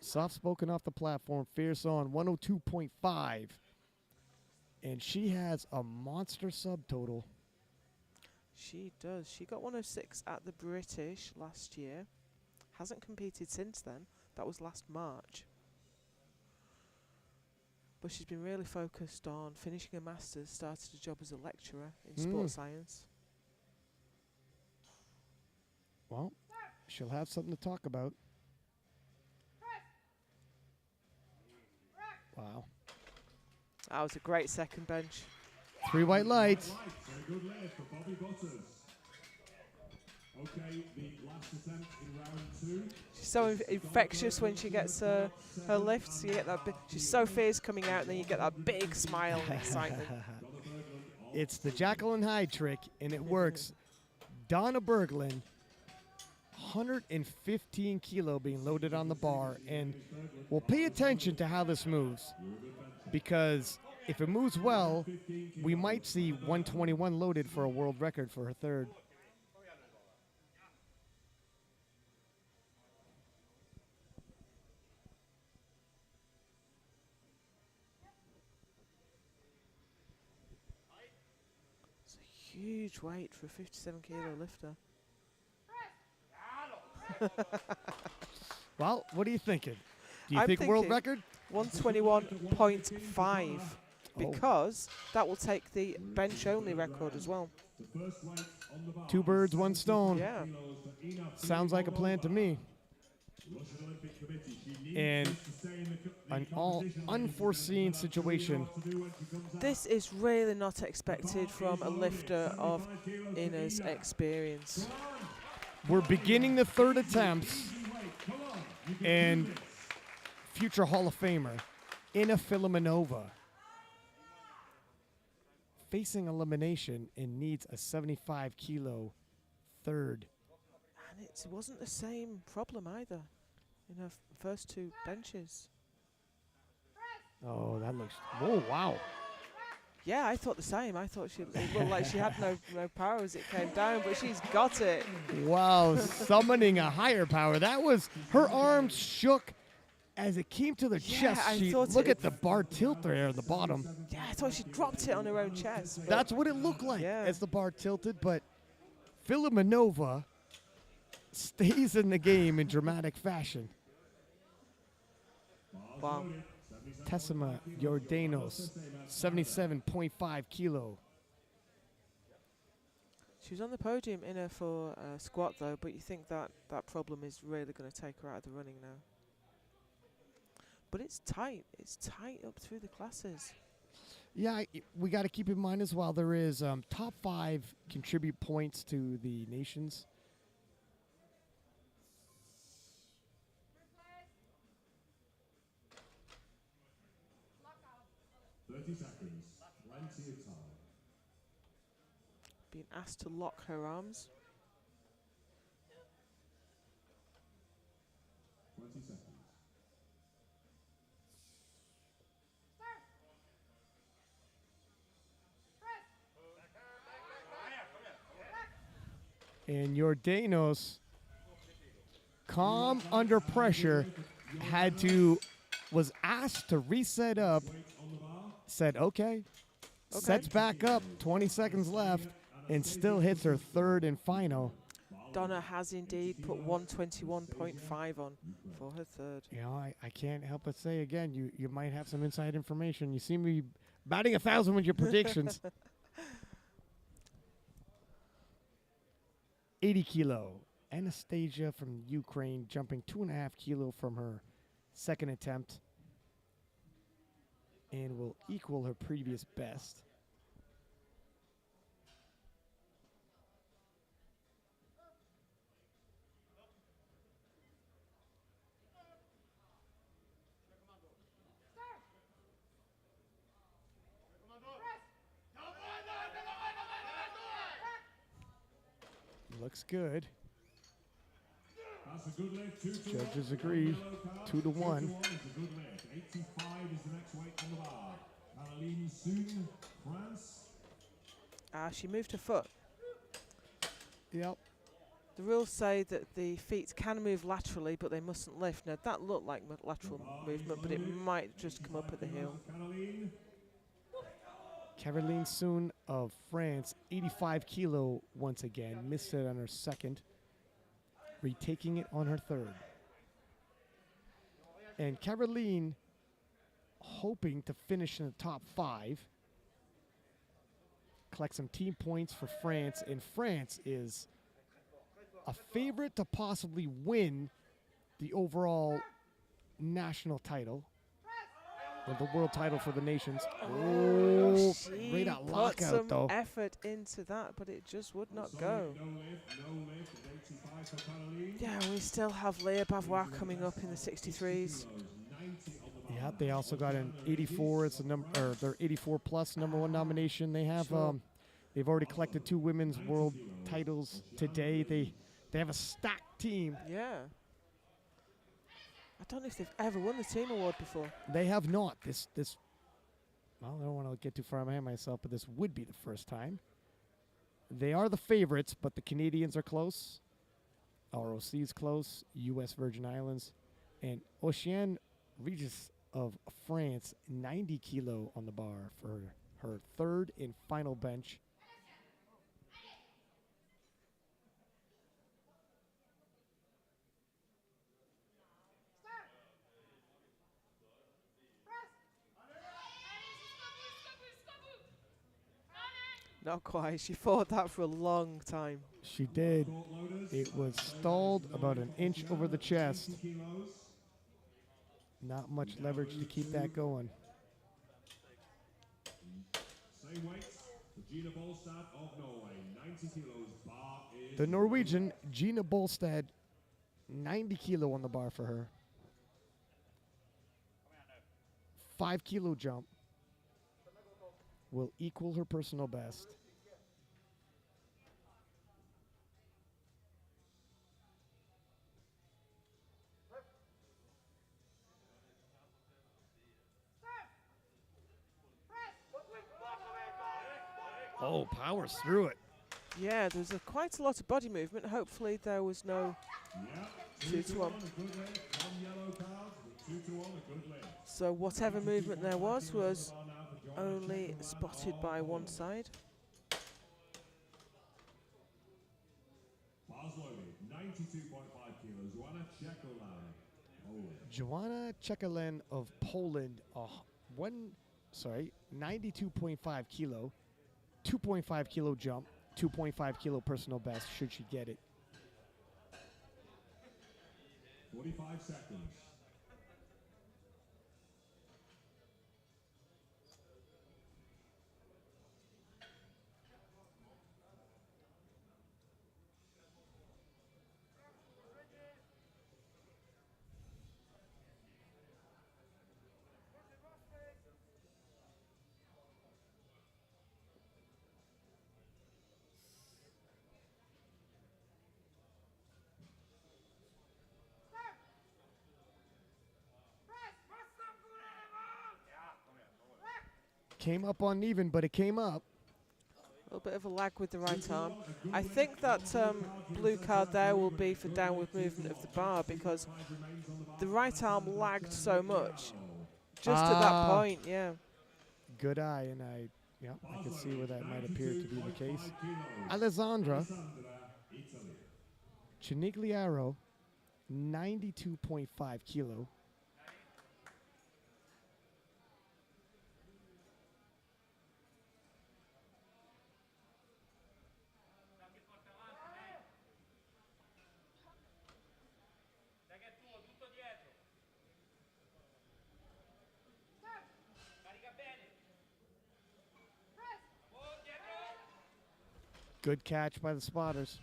Soft-spoken off the platform, fierce on 102.5. And she has a monster subtotal. She does. She got 106 at the British last year. Hasn't competed since then. That was last March. But she's been really focused on finishing a master's, started a job as a lecturer in sports science. Well, she'll have something to talk about. Wow. That was a great second bench. 3 white lights. Very good lift for Bobby Butters. Okay, the last attempt in round 2. She's so infectious when she gets her lifts. You get that. She's so fierce coming out, and then you get that big smile and excitement. It's the Zakulin high trick, and it works. Donna Berglin, 115 kilo being loaded on the bar, and we'll pay attention to how this moves, because if it moves well, we might see 121 loaded for a world record for her third. It's a huge weight for a 57 kilo lifter. Well, what are you thinking? Do you I'm think world thinking record? 121.5, because that will take the bench only record as well. 2 birds, 1 stone. Yeah. Sounds like a plan to me. And an all unforeseen situation. This is really not expected from a lifter of Ina's experience. We're beginning the third attempts, and future Hall of Famer Ina Filimonova facing elimination and needs a 75 kilo third. And it wasn't the same problem either in her first 2 benches. Oh, that looks, oh wow. Yeah, I thought the same. I thought it looked like she had no power as it came down, but she's got it. Wow, summoning a higher power. That was, her arms shook as it came to the chest. I She, thought look it- at the bar tilt there at the bottom. Yeah, I thought she dropped it on her own chest. but That's what it looked like Yeah. as the bar tilted, but Filimonova stays in the game in dramatic fashion. wow. Tessima Jordanos, 77.5 kilo. She was on the podium in her for squat though, but you think that problem is really going to take her out of the running now. But it's tight. It's tight up through the classes. Yeah, we got to keep in mind as well, there is top 5 contribute points to the nations. Seconds. Plenty of time. Being asked to lock her arms. 20 seconds. And Jordanos, calm under pressure, was asked to reset up, said okay, sets back up, 20 seconds left, and still hits her third and final. Donna has indeed put 121.5 on for her third. You know, I can't help but say again, you might have some inside information. You seem to be batting 1,000 with your predictions. 80 kilo. Anastasia from Ukraine jumping 2.5 kilo from her second attempt and will equal her previous best. Looks good. That's a good lift. Judges agree. 2 to 1. 2 to 1 is a good lift. 85 is the next weight on the bar. Caroline Sunni, France. She moved her foot. Yep. The rules say that the feet can move laterally, but they mustn't lift. Now, that looked like lateral movement, but it might just come up at the heel. Caroline. Caroline Sunni of France, 85 kilo once again. Missed it on her second. retaking it on her third. And Chakerlin hoping to finish in the top 5. Collect some team points for France, and France is a favorite to possibly win the overall national title, or the world title for the nations. Oh, she great out put lockout some though. effort into that, but it just would not go. No lift, 85 for Caroline. Yeah, we still have Leah Bavois coming up in the 63s. Yeah, they also got an 84. It's a number, or their 84 plus #1 nomination. They have, Sure. they've already collected 2 women's world titles today. They have a stacked team. Yeah. I don't know if they've ever won the team award before. They have not. This. Well, I don't want to get too far ahead of myself, but this would be the first time. They are the favorites, but the Canadians are close. ROC is close. U.S. Virgin Islands, and Oceane Regis of France, 90 kilo on the bar for her third and final bench. Not quite. She fought that for a long time. She did. It was stalled about an inch over the chest. Not much leverage to keep that going. Same weight for Gina Bolstad of Norway, 90 kilos. Bar is The Norwegian Gina Bolstad, 90 kilo on the bar for her. 5 kilo jump will equal her personal best. Oh, powers through it. Yeah, there's quite a lot of body movement. Hopefully there was no 2-to-1. So whatever movement there was only spotted by one side. Bars loaded, 92.5 kilos. Joanna Chickerlin, Poland. Joanna Chakerlin of Poland, 92.5 kilo, 2.5 kilo jump, 2.5 kilo personal best, should she get it. 45 seconds. Came up uneven, but it came up. A little bit of a lag with the right arm. I think that blue card there will be for downward movement of the bar because the right arm lagged so much just at that point, yeah. Good eye, and I can see where that might appear to be the case. Alessandra Chinigliaro, 92.5 kilo. Good catch by the spotters.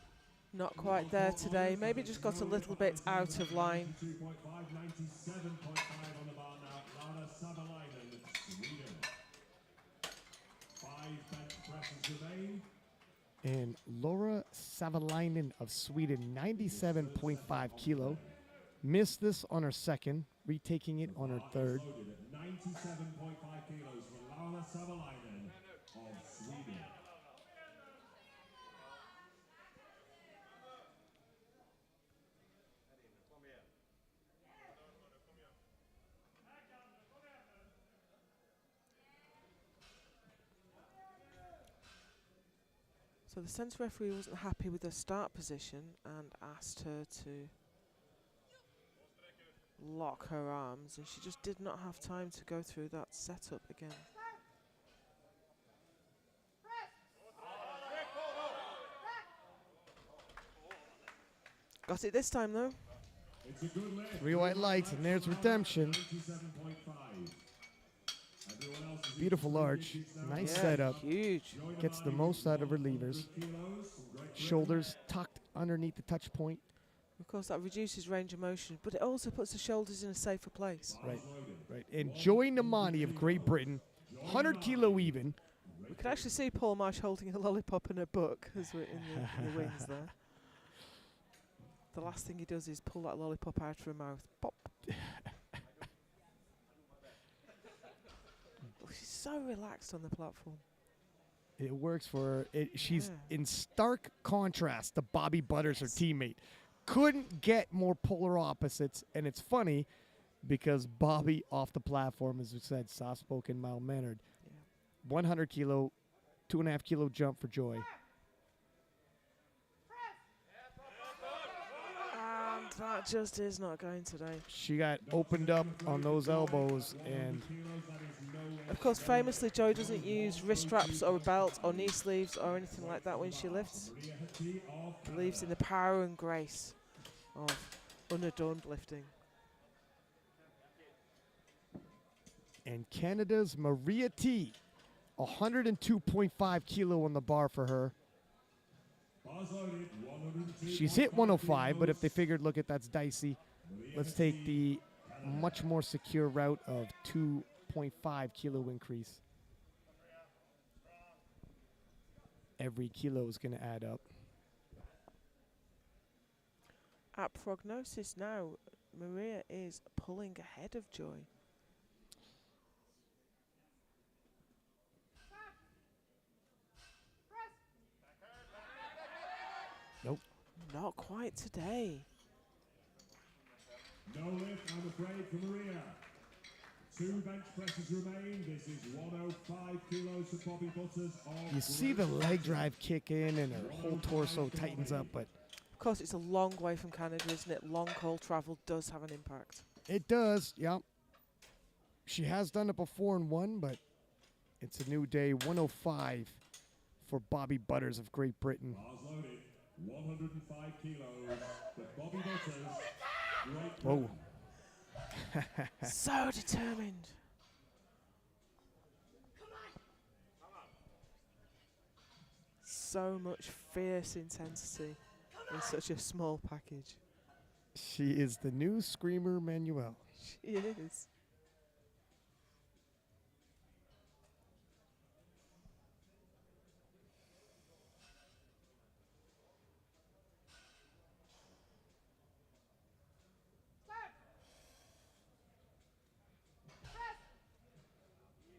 Not quite there today. Maybe just got a little bit out of line. 2.5, 97.5 on the bar now. Savilinen, Sweden. 5 bench presses remain. And Laura Savalinen of Sweden, 97.5 kilo. Missed this on her second, retaking it on her third. Loaded at 97.5 kilos for Laura Savalinen of Sweden. So the centre referee wasn't happy with her start position and asked her to lock her arms, and she just did not have time to go through that setup again. Got it this time though. 3 white lights, and there's redemption. Beautiful arch. Nice setup. Huge. Gets the most out of her levers. Shoulders tucked underneath the touch point. Of course, that reduces range of motion, but it also puts the shoulders in a safer place. Right, right. And Joy Namani of Great Britain, 100 kilo even. We can actually see Paul Marsh holding a lollipop in her book as we're in the wings there. The last thing he does is pull that lollipop out of her mouth. Pop. She's so relaxed on the platform. It works for her. She's in stark contrast to Bobby Butters, her teammate. Couldn't get more polar opposites, and it's funny because Bobby off the platform, as we said, soft-spoken, mild-mannered. 100 kilo, 2.5 kilo jump for Joy. And that just is not going today. She got opened up on those elbows, and of course, famously, Joy doesn't use wrist straps or a belt or knee sleeves or anything like that when she lifts. Believes in the power and grace of unadorned lifting. And Canada's Maria T, 102.5 kilo on the bar for her. She's hit 105, but if they figured, look, that's dicey, let's take the much more secure route of 2.5 kilo increase. Every kilo is going to add up. At prognosis now, Maria is pulling ahead of Joy. Nope. Not quite today. No lift, I'm afraid, for Maria. 2 bench presses remain. This is 105 kilos for Bobby Butters. You see the leg drive kick in and her whole torso tightens up, but Of course, it's a long way from Canada, isn't it? Long haul travel does have an impact. it does, yeah. She has done it before and won, but it's a new day. 105 for Bobby Butters of Great Britain. Bars loaded. 105 kilos for Bobby Butters. Great Whoa. So determined. So much fierce intensity in such a small package. She is the new Screamer Manuel. She is.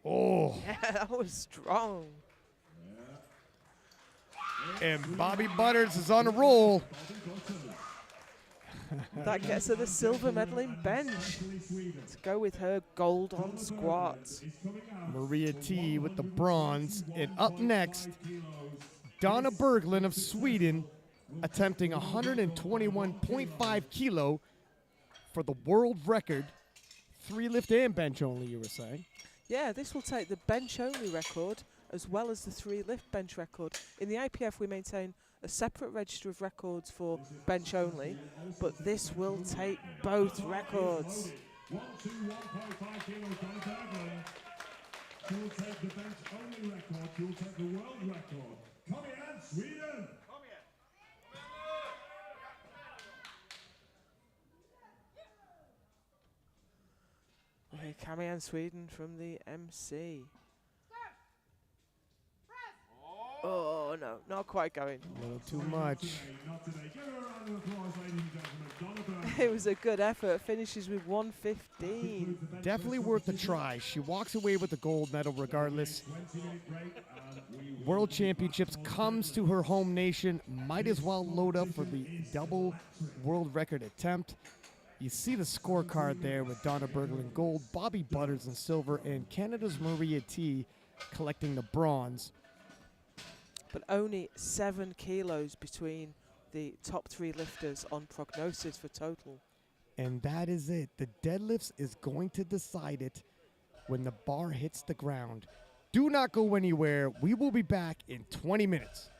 Oh, Yeah, that was strong. and Bobby Butters is on a roll. That gets her the silver medal in bench to go with her gold on squats. Maria T with the bronze. And up next, Donna Berglin of Sweden attempting 121.5 kilo for the world record. 3 lift and bench only, you were saying. Yeah, this will take the bench-only record as well as the 3 lift bench record. In the IPF, we maintain a separate register of records for bench-only, but this will take both records. 121.5 kilos Donna Berglin. She will take the bench only record. She will take the world record. Come here, Sweden. Okay, Kamian Sweden from the MC. Oh no, not quite going. A little too much. Not today. Give her a round of applause, ladies and gentlemen. Donna Berglin. It was a good effort. Finishes with 115. Definitely worth a try. She walks away with the gold medal regardless. 20-minute break, and we World Championships comes to her home nation. Might as well load up for the double world record attempt. You see the scorecard there with Donna Berglin gold, Bobby Butters in silver, and Canada's Maria T collecting the bronze. but only 7 kilos between the top 3 lifters on prognosis for total. And that is it. The deadlifts is going to decide it when the bar hits the ground. Do not go anywhere. We will be back in 20 minutes.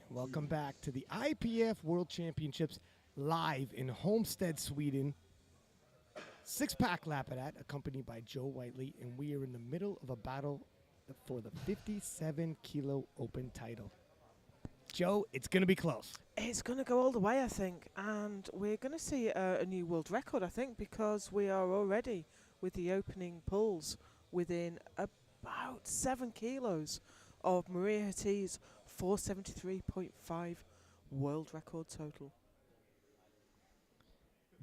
Welcome back to the IPF World Championships live in Bolstead, Sweden. Six-pack lap at that, accompanied by Joe Whiteley, and we are in the middle of a battle for the 57-kilo open title. Joe, it's going to be close. It's going to go all the way, I think, and we're going to see a new world record, I think, because we are already, with the opening pulls, within about 7 kilos of Maria Hatti's 473.5 world record total.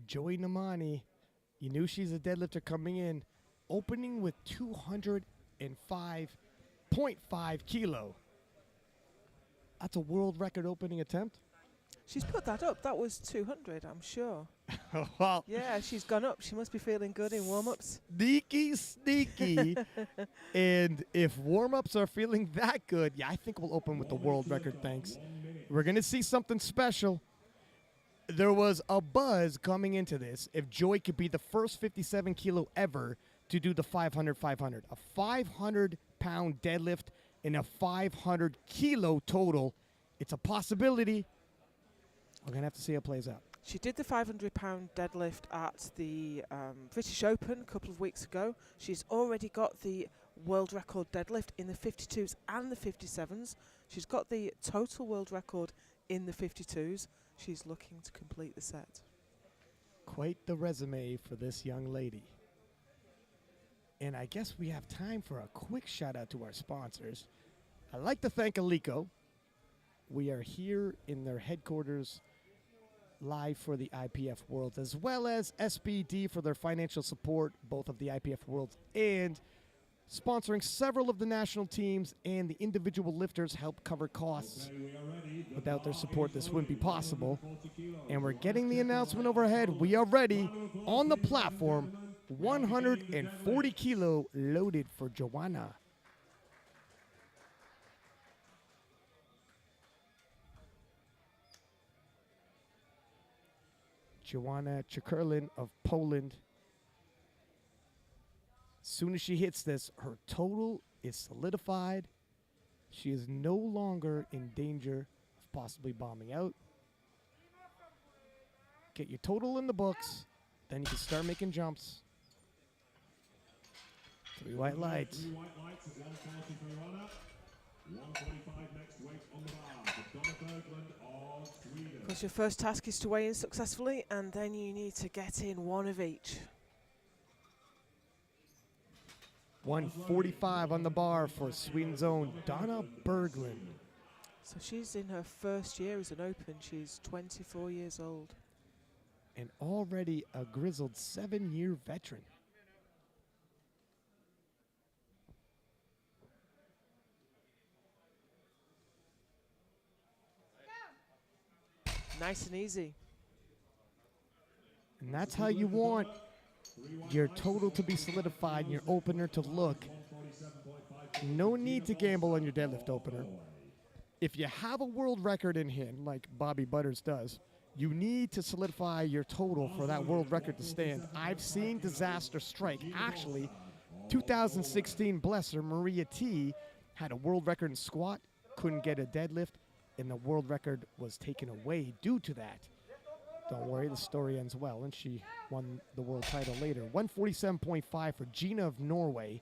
Joey Namani, you knew she's a deadlifter coming in, opening with 205.5 kilo. That's a world record opening attempt. She's put that up. That was 200, I'm sure. Well, Yeah, she's gone up. She must be feeling good in warm-ups. sneaky. And if warm-ups are feeling that good, yeah, I think we'll open with the world record, thanks. We're going to see something special. There was a buzz coming into this if Joy could be the first 57 kilo ever to do the 500-500. A 500-pound deadlift and a 500 kilo total. It's a possibility. We're going to have to see how it plays out. She did the 500-pound deadlift at the British Open a couple of weeks ago. She's already got the world record deadlift in the 52s and the 57s. She's got the total world record in the 52s. She's looking to complete the set. Quite the resume for this young lady. And I guess we have time for a quick shout out to our sponsors. I'd like to thank Alico. We are here in their headquarters live for the IPF Worlds, as well as SBD for their financial support, both of the IPF Worlds and sponsoring several of the national teams, and the individual lifters help cover costs. Without their support, this wouldn't be possible. And we're getting the announcement overhead. We are ready on the platform. 140 kilo loaded for Joanna. Joanna Chakerlin of Poland. As soon as she hits this, her total is solidified. She is no longer in danger of possibly bombing out. Get your total in the books, then you can start making jumps. 3 white lights. 3 white lights at 140 for Joanna. 145 next weight on the bar for Donna Berglin of Sweden. Because your first task is to weigh in successfully, and then you need to get in one of each. 145 on the bar for Sweden's own Donna Berglin. So she's in her first year as an open. She's 24 years old. And already a grizzled 7-year veteran. Nice and easy. And that's how you want your total to be solidified and your opener to look. No need to gamble on your deadlift opener. If you have a world record in hand, like Bobby Butters does, you need to solidify your total for that world record to stand. I've seen disaster strike. Actually, 2016, bless her, Maria T had a world record in squat, couldn't get a deadlift, and the world record was taken away due to that. Don't worry, the story ends well, and she won the world title later. 147.5 for Gina of Norway.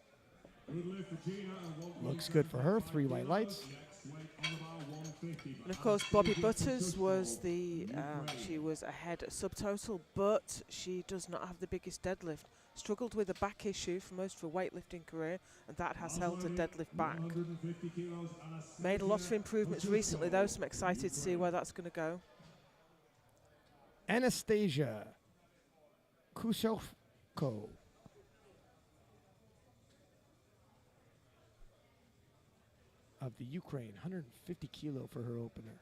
Looks good for her, 3 white lights. And of course, Bobby Butters was she was ahead at subtotal, but she does not have the biggest deadlift. Struggled with a back issue for most of her weightlifting career, and that has held her deadlift back. Made a lot of improvements recently, though, so I'm excited to see where that's going to go. Anastasia Kozushko. Of the Ukraine, 150 kilo for her opener.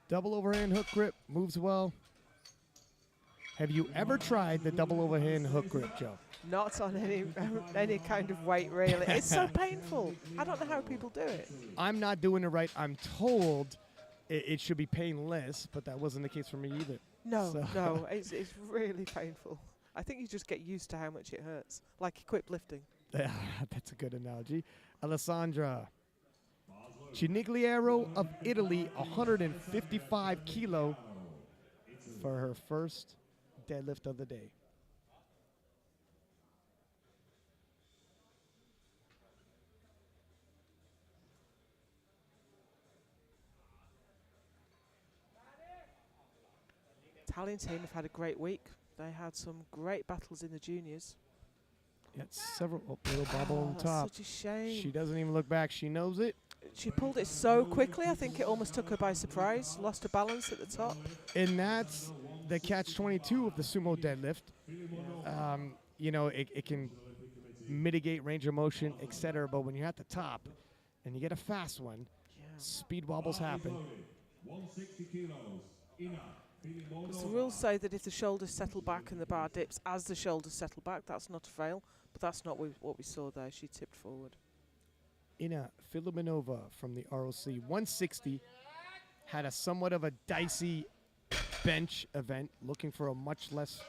Double overhand hook grip, moves well. Have you ever tried the double overhand hook grip, Joe? Not on any kind of weight, really. It's so painful. I don't know how people do it. I'm not doing it right. I'm told it should be painless, but that wasn't the case for me either. No, So no, it's really painful. I think you just get used to how much it hurts, like equipped lifting. Yeah, that's a good analogy. Alessandra Chinigliero of Italy, 155 kilo for her first deadlift of the day. Italian team have had a great week. They had some great battles in the juniors. Yeah, several little bobble on That's top. such a shame. She doesn't even look back. She knows it. She pulled it so quickly, I think it almost took her by surprise. Lost her balance at the top. And that's the catch-22 of the sumo deadlift. You know, it can mitigate range of motion, etc. But when you're at the top and you get a fast one, speed wobbles happen. 160 kilos. Ina. Because the rules say that if the shoulders settle back and the bar dips as the shoulders settle back, that's not a fail. But that's not what we saw there. She tipped forward. Ina Filimonova from the ROC, 160, had a somewhat of a dicey bench event, looking for a much less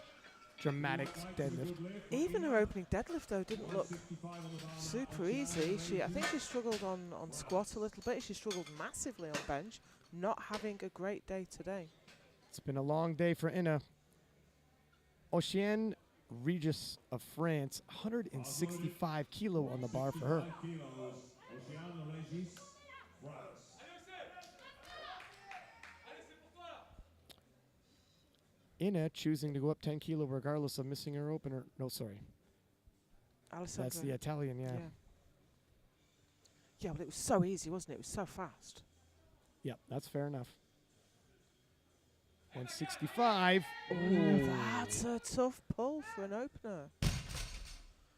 dramatic deadlift. Even her opening deadlift, though, didn't look super easy. I think she struggled on squat a little bit. She struggled massively on bench, not having a great day today. It's been a long day for Ina. Oceane Regis of France, 165 kilo on the bar for her. Ina choosing to go up 10 kilo regardless of missing her opener. No, sorry. Alessandra. That's the Italian, yeah. Yeah, but it was so easy, wasn't it? It was so fast. Yep, that's fair enough. 165. Ooh, that's a tough pull for an opener.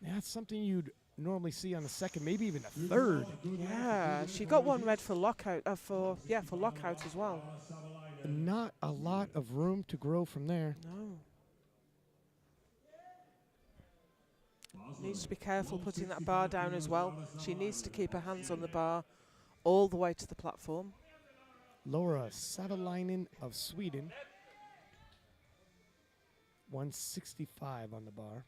That's something you'd normally see on the second, maybe even the third. Yeah, she got one red for lockout. For lockout as well. Not a lot of room to grow from there. No. Needs to be careful putting that bar down as well. She needs to keep her hands on the bar all the way to the platform. Laura Savalinen of Sweden, 165 on the bar.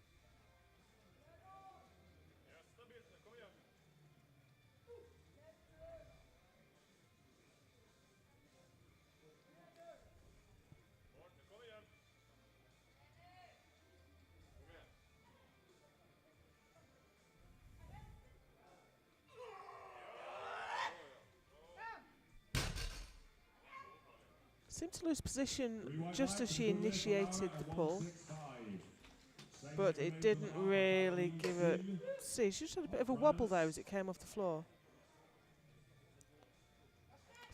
Seemed to lose position just as she initiated the pull, but it didn't really give her. See, she just had a bit of a wobble there as it came off the floor.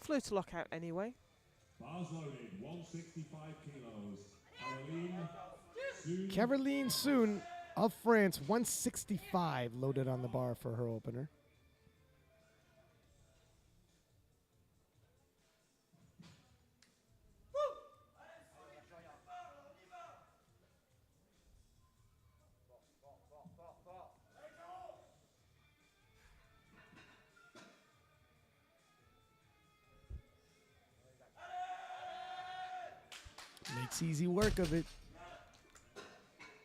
Flew to lockout anyway. Bars loaded, 165 kilos. Caroline Soon of France, 165 loaded on the bar for her opener. Makes easy work of it.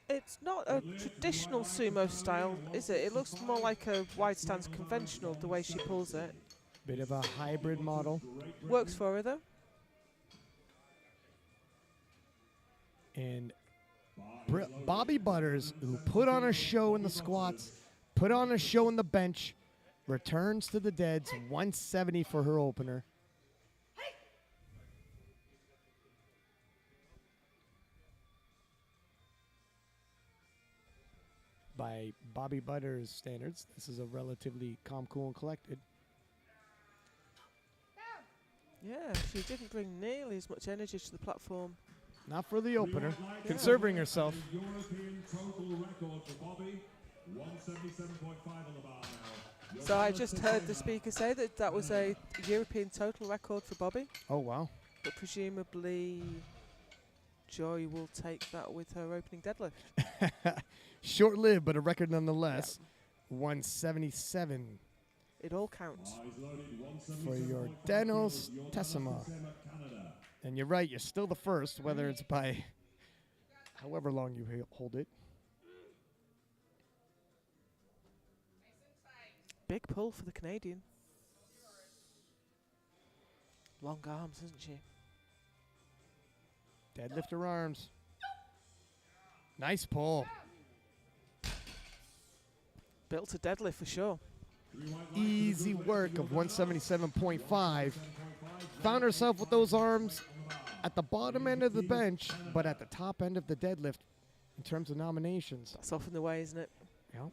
It's not a traditional sumo style, is it? It looks more like a wide stance conventional, the way she pulls it. Bit of a hybrid model. Works for her, though. And Bobby Butters, who put on a show in the squats, put on a show in the bench, returns to the deads, 170 for her opener. By Bobby Butters' standards, this is a relatively calm, cool, and collected. Yeah, she didn't bring nearly as much energy to the platform. Not for the opener, conserving herself. European total record for Bobby, 177.5 on the bar now. So I just heard the speaker say that that was a European total record for Bobby, Oh, wow. but presumably Joy will take that with her opening deadlift. Short-lived, but a record nonetheless. 177 It all counts. for Jordanos Tessima. And you're right, you're still the first, whether it's by however long you hold it. Big pull for the Canadian. Long arms, isn't she? Deadlift her arms. Nice pull. Built to deadlift for sure. Easy work of 177.5. Found herself with those arms at the bottom end of the bench, but at the top end of the deadlift in terms of nominations. That's often the way, isn't it? Yep.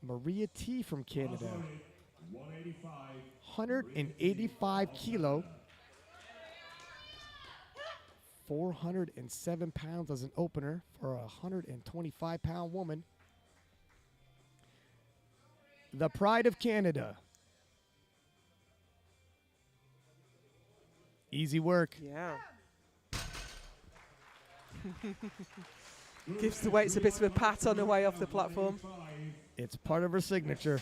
Maria T from Canada. 185 kilo. 407 pounds as an opener for a 125-pound woman. The pride of Canada. Easy work. Yeah. Gives the weights a bit of a pat on the way off the platform. It's part of her signature.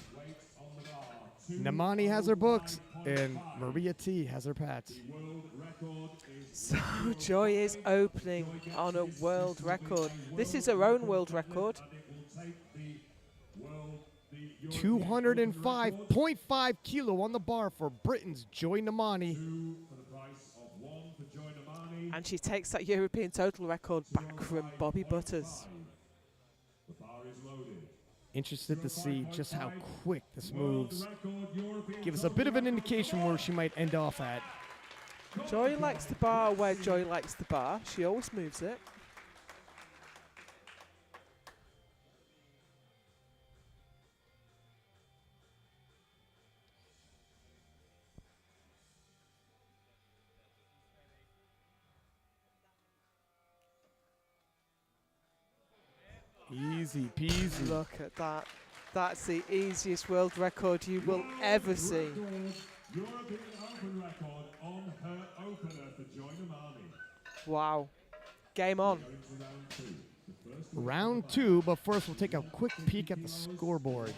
Namani has her books, and Maria T has her pats. So Joy is opening on a world record. This is her own world record. 205.5 kilo on the bar for Britain's Joy Namani. And she takes that European total record back from Bobby Butters. Interested to see just how quick this moves. Give us a bit of an indication where she might end off at. Joy likes the bar where Joy likes the bar. She always moves it. Easy peasy. Look at that. That's the easiest world record you will ever see. European Open record on her opener for Joy Namani. Wow. Game on. Round two, but first we'll take a quick peek at the scoreboard.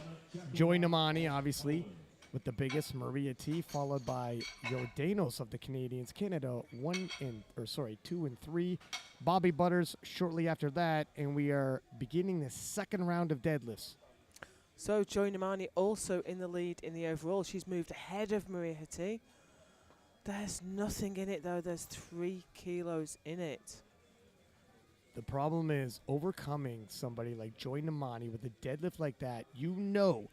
Joy Namani, obviously, with the biggest, Maria T, followed by Jordanos of the Canadians. Canada 2 and 3. Bobby Butters shortly after that, and we are beginning the second round of deadlifts. So Joy Namani also in the lead in the overall. She's moved ahead of Maria T. There's nothing in it though. There's 3 kilos in it. The problem is overcoming somebody like Joy Namani with a deadlift like that. You know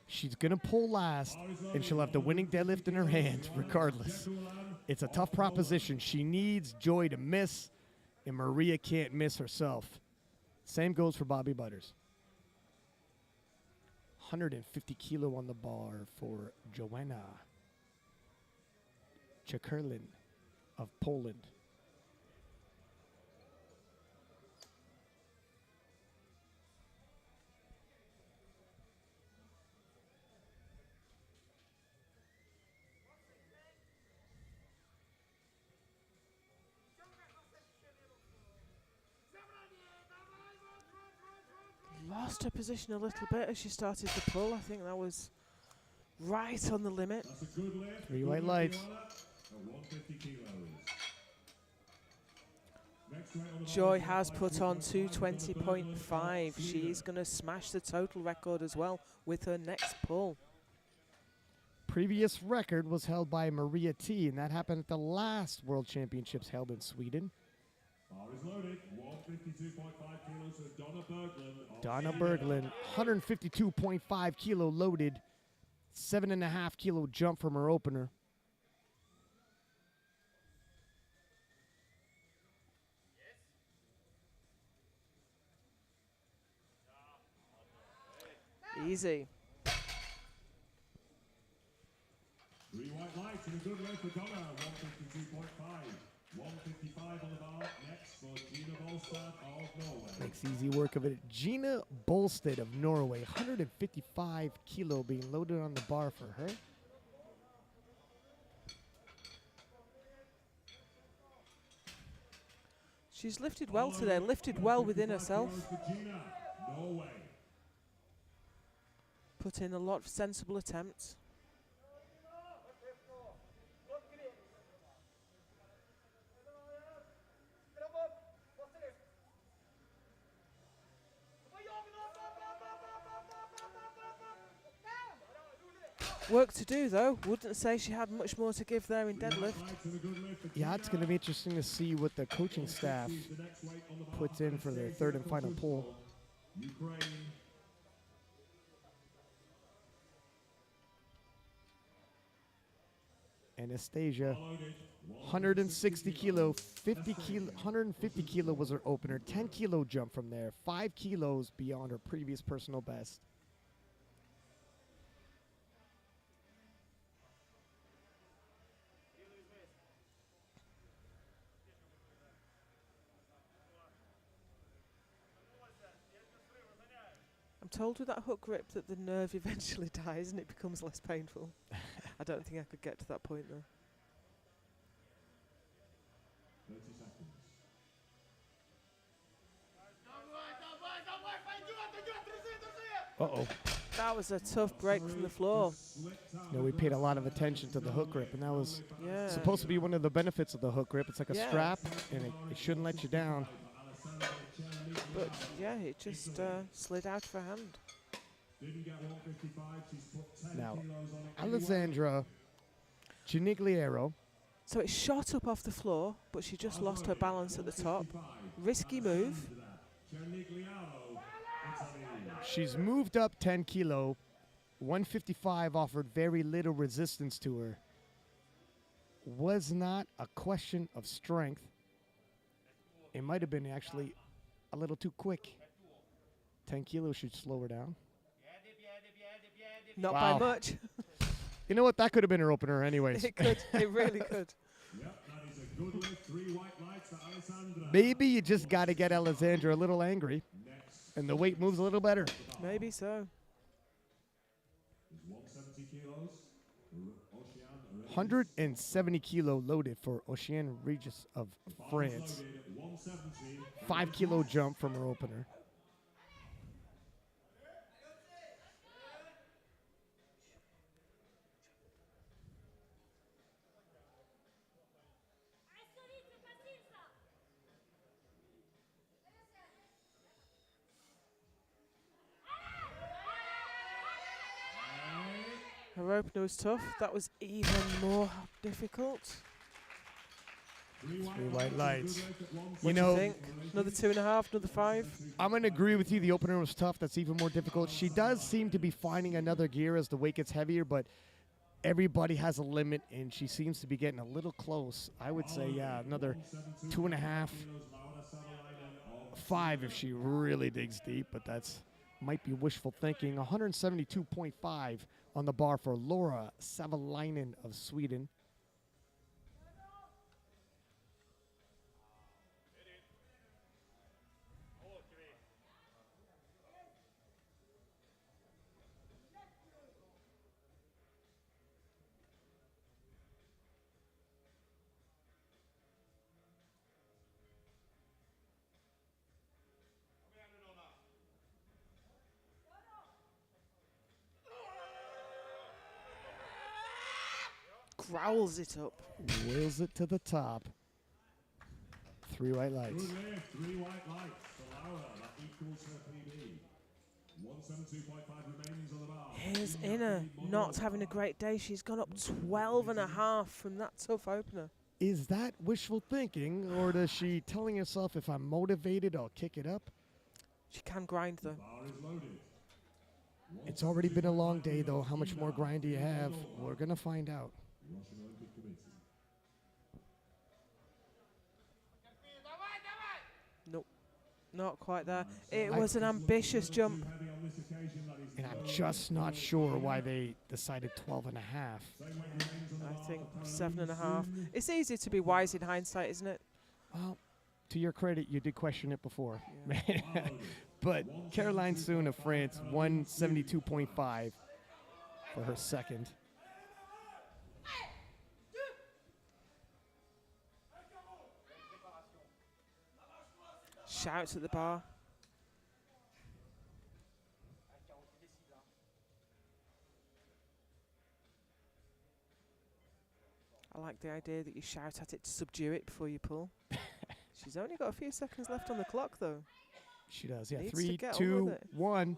she's going to pull last, and she'll have the winning deadlift in her hand regardless. It's a tough proposition. She needs Joy to miss, and Maria can't miss herself. Same goes for Bobby Butters. 150 kilo on the bar for Joanna Chakerlin of Poland. Lost her position a little bit as she started to pull. I think that was right on the limit. 3 white lights. Joy has put on 220.5. She's going to smash the total record as well with her next pull. Previous record was held by Maria T, and that happened at the last World Championships held in Sweden. Bar is loaded. 152.5 kilos for Donna Berglin. Donna Berglin, 152.5 kilo loaded, 7.5 kilo jump from her opener. Easy. 3 white lights and a good way for Donna. 152.5. 155 on the bar. Next for Gina Bolstad of Norway. Makes easy work of it. Gina Bolstad of Norway, 155 kilo being loaded on the bar for her. She's lifted well today, lifted well within herself. Gina, Norway. Put in a lot of sensible attempts. Work to do though. Wouldn't say she had much more to give there in deadlift. Yeah, it's going to be interesting to see what the coaching staff puts in for their third and final pull. Ukraine. Anastasia, 160 kilo, 50 kilo, 150 kilo was her opener. 10 kilo jump from there, 5 kilos beyond her previous personal best. I'm told with that hook grip that the nerve eventually dies and it becomes less painful. I don't think I could get to that point though. 30 seconds. Uh-oh. That was a tough break from the floor. You know, we paid a lot of attention to the hook grip, and that was Yeah. supposed to be one of the benefits of the hook grip. It's like a Yeah. strap, and it shouldn't let you down. But yeah, it just slid out of her hand. Didn't get 155. She's put 10 Now, kilos on it. Alessandra Chinigliero, So it shot up off the floor, but she just lost her balance at the top. Risky move. Chinigliaro, Italy. she's moved up 10 kilo. 155 offered very little resistance to her. Was not a question of strength. It might have been actually a little too quick. 10 kilos should slow her down. Not Wow. by much. You know what? That could have been her opener anyways. It could. It really could. Yep, that is a good lift. 3 white lights to Alessandra. Maybe you just got to get Alexandra a little angry, Next and the weight moves a little better. Maybe so. is 170 kilos. Ocean 170 kilo loaded for Ocean Regis of France. loaded. 170. 5 kilo jump from her opener. Her opener was tough. That was even more difficult. 3 Three white lights. You What do you know, think? Another 2.5, another 5. I'm going to agree with you. The opener was tough. That's even more difficult. She does seem to be finding another gear as the weight gets heavier, but everybody has a limit, and she seems to be getting a little close. I would say, yeah, another 2.5, 5 if she really digs deep, but that's might be wishful thinking. 172.5 on the bar for Laura Savalinen of Sweden. Growls it up. Wheels it to the top. 3 white lights. Good lift. 3 white lights for Laura. That equals her PB. 172.5 remains on the bar. Here's Inna not having a great day. She's gone up 12.5 from that tough opener. Is that wishful thinking, or does she telling herself, if I'm motivated, I'll kick it up? She can grind though. Bar is loaded. It's already been a long day, though. How much more grind do you have? We're going to find out. Russian Olympic Committee. Nope. Not quite there. It was an ambitious jump. Heavy on this occasion, that is And I'm just not sure why they decided 12 and a half. same weight remains on the I bar. think 7.5. It's easy to be wise in hindsight, isn't it? Well, to your credit, you did question it before. But Caroline Soon of France, 172.5 for her second. shouts at the bar. I like the idea that you shout at it to subdue it before you pull. She's only got a few seconds left on the clock, though. She does, yeah. Needs to 3, get on 2, with it. 1.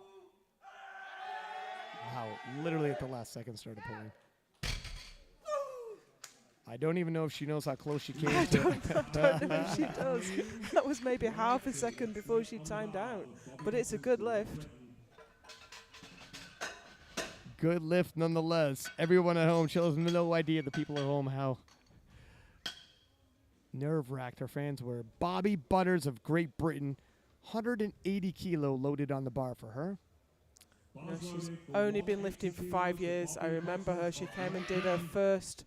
Wow, literally at the last second started pulling. I don't even know if she knows how close she came to it. I don't know if she does. That was maybe half a second before she timed out. But it's a good lift. Good lift nonetheless. Everyone at home, she has no idea, the people at home, how nerve-wracked her fans were. Bobby Butters of Great Britain, 180 kilo loaded on the bar for her. No, she's only been lifting for 5 years. I remember her. She came and did her first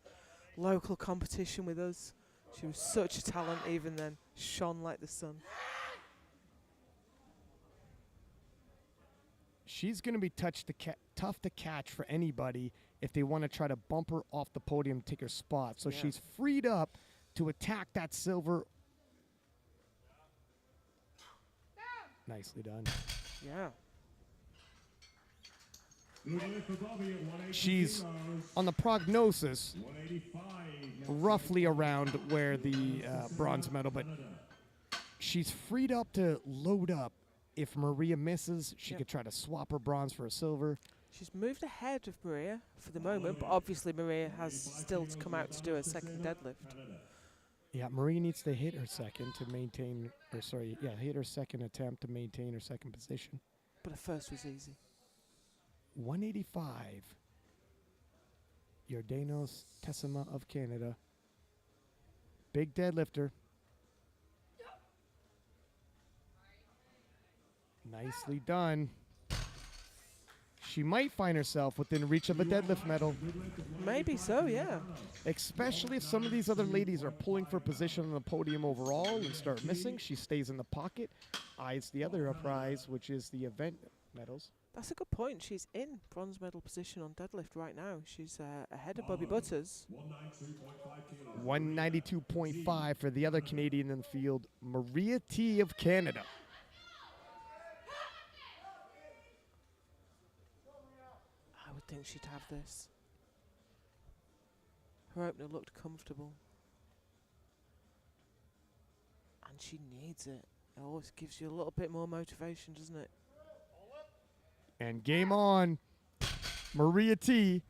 local competition with us. She was such a talent even then. Shone like the sun. She's going to be tough to catch for anybody if they want to try to bump her off the podium, take her spot. So she's freed up to attack that silver. Nicely done. Yeah. She's on the prognosis roughly around where the bronze medal, but she's freed up to load up. If Maria misses, she could try to swap her bronze for a silver. She's moved ahead of Maria for the moment, but obviously Maria has still to come out to do a second deadlift. Yeah, Maria needs to hit her second to maintain, hit her second attempt to maintain her second position. But her first was easy. 185. Jordanos Tessima of Canada. Big deadlifter. Nicely done. She might find herself within reach of a deadlift medal. Maybe so, yeah. Especially if some of these other ladies are pulling for position on the podium overall and start missing. She stays in the pocket, eyes the other prize, which is the event medals. That's a good point. She's in bronze medal position on deadlift right now. She's ahead of Bobby Butters. 192.5 for the other Canadian in the field, Maria T. of Canada. I would think she'd have this. Her opener looked comfortable. And she needs it. It always gives you a little bit more motivation, doesn't it? And game on. Maria T.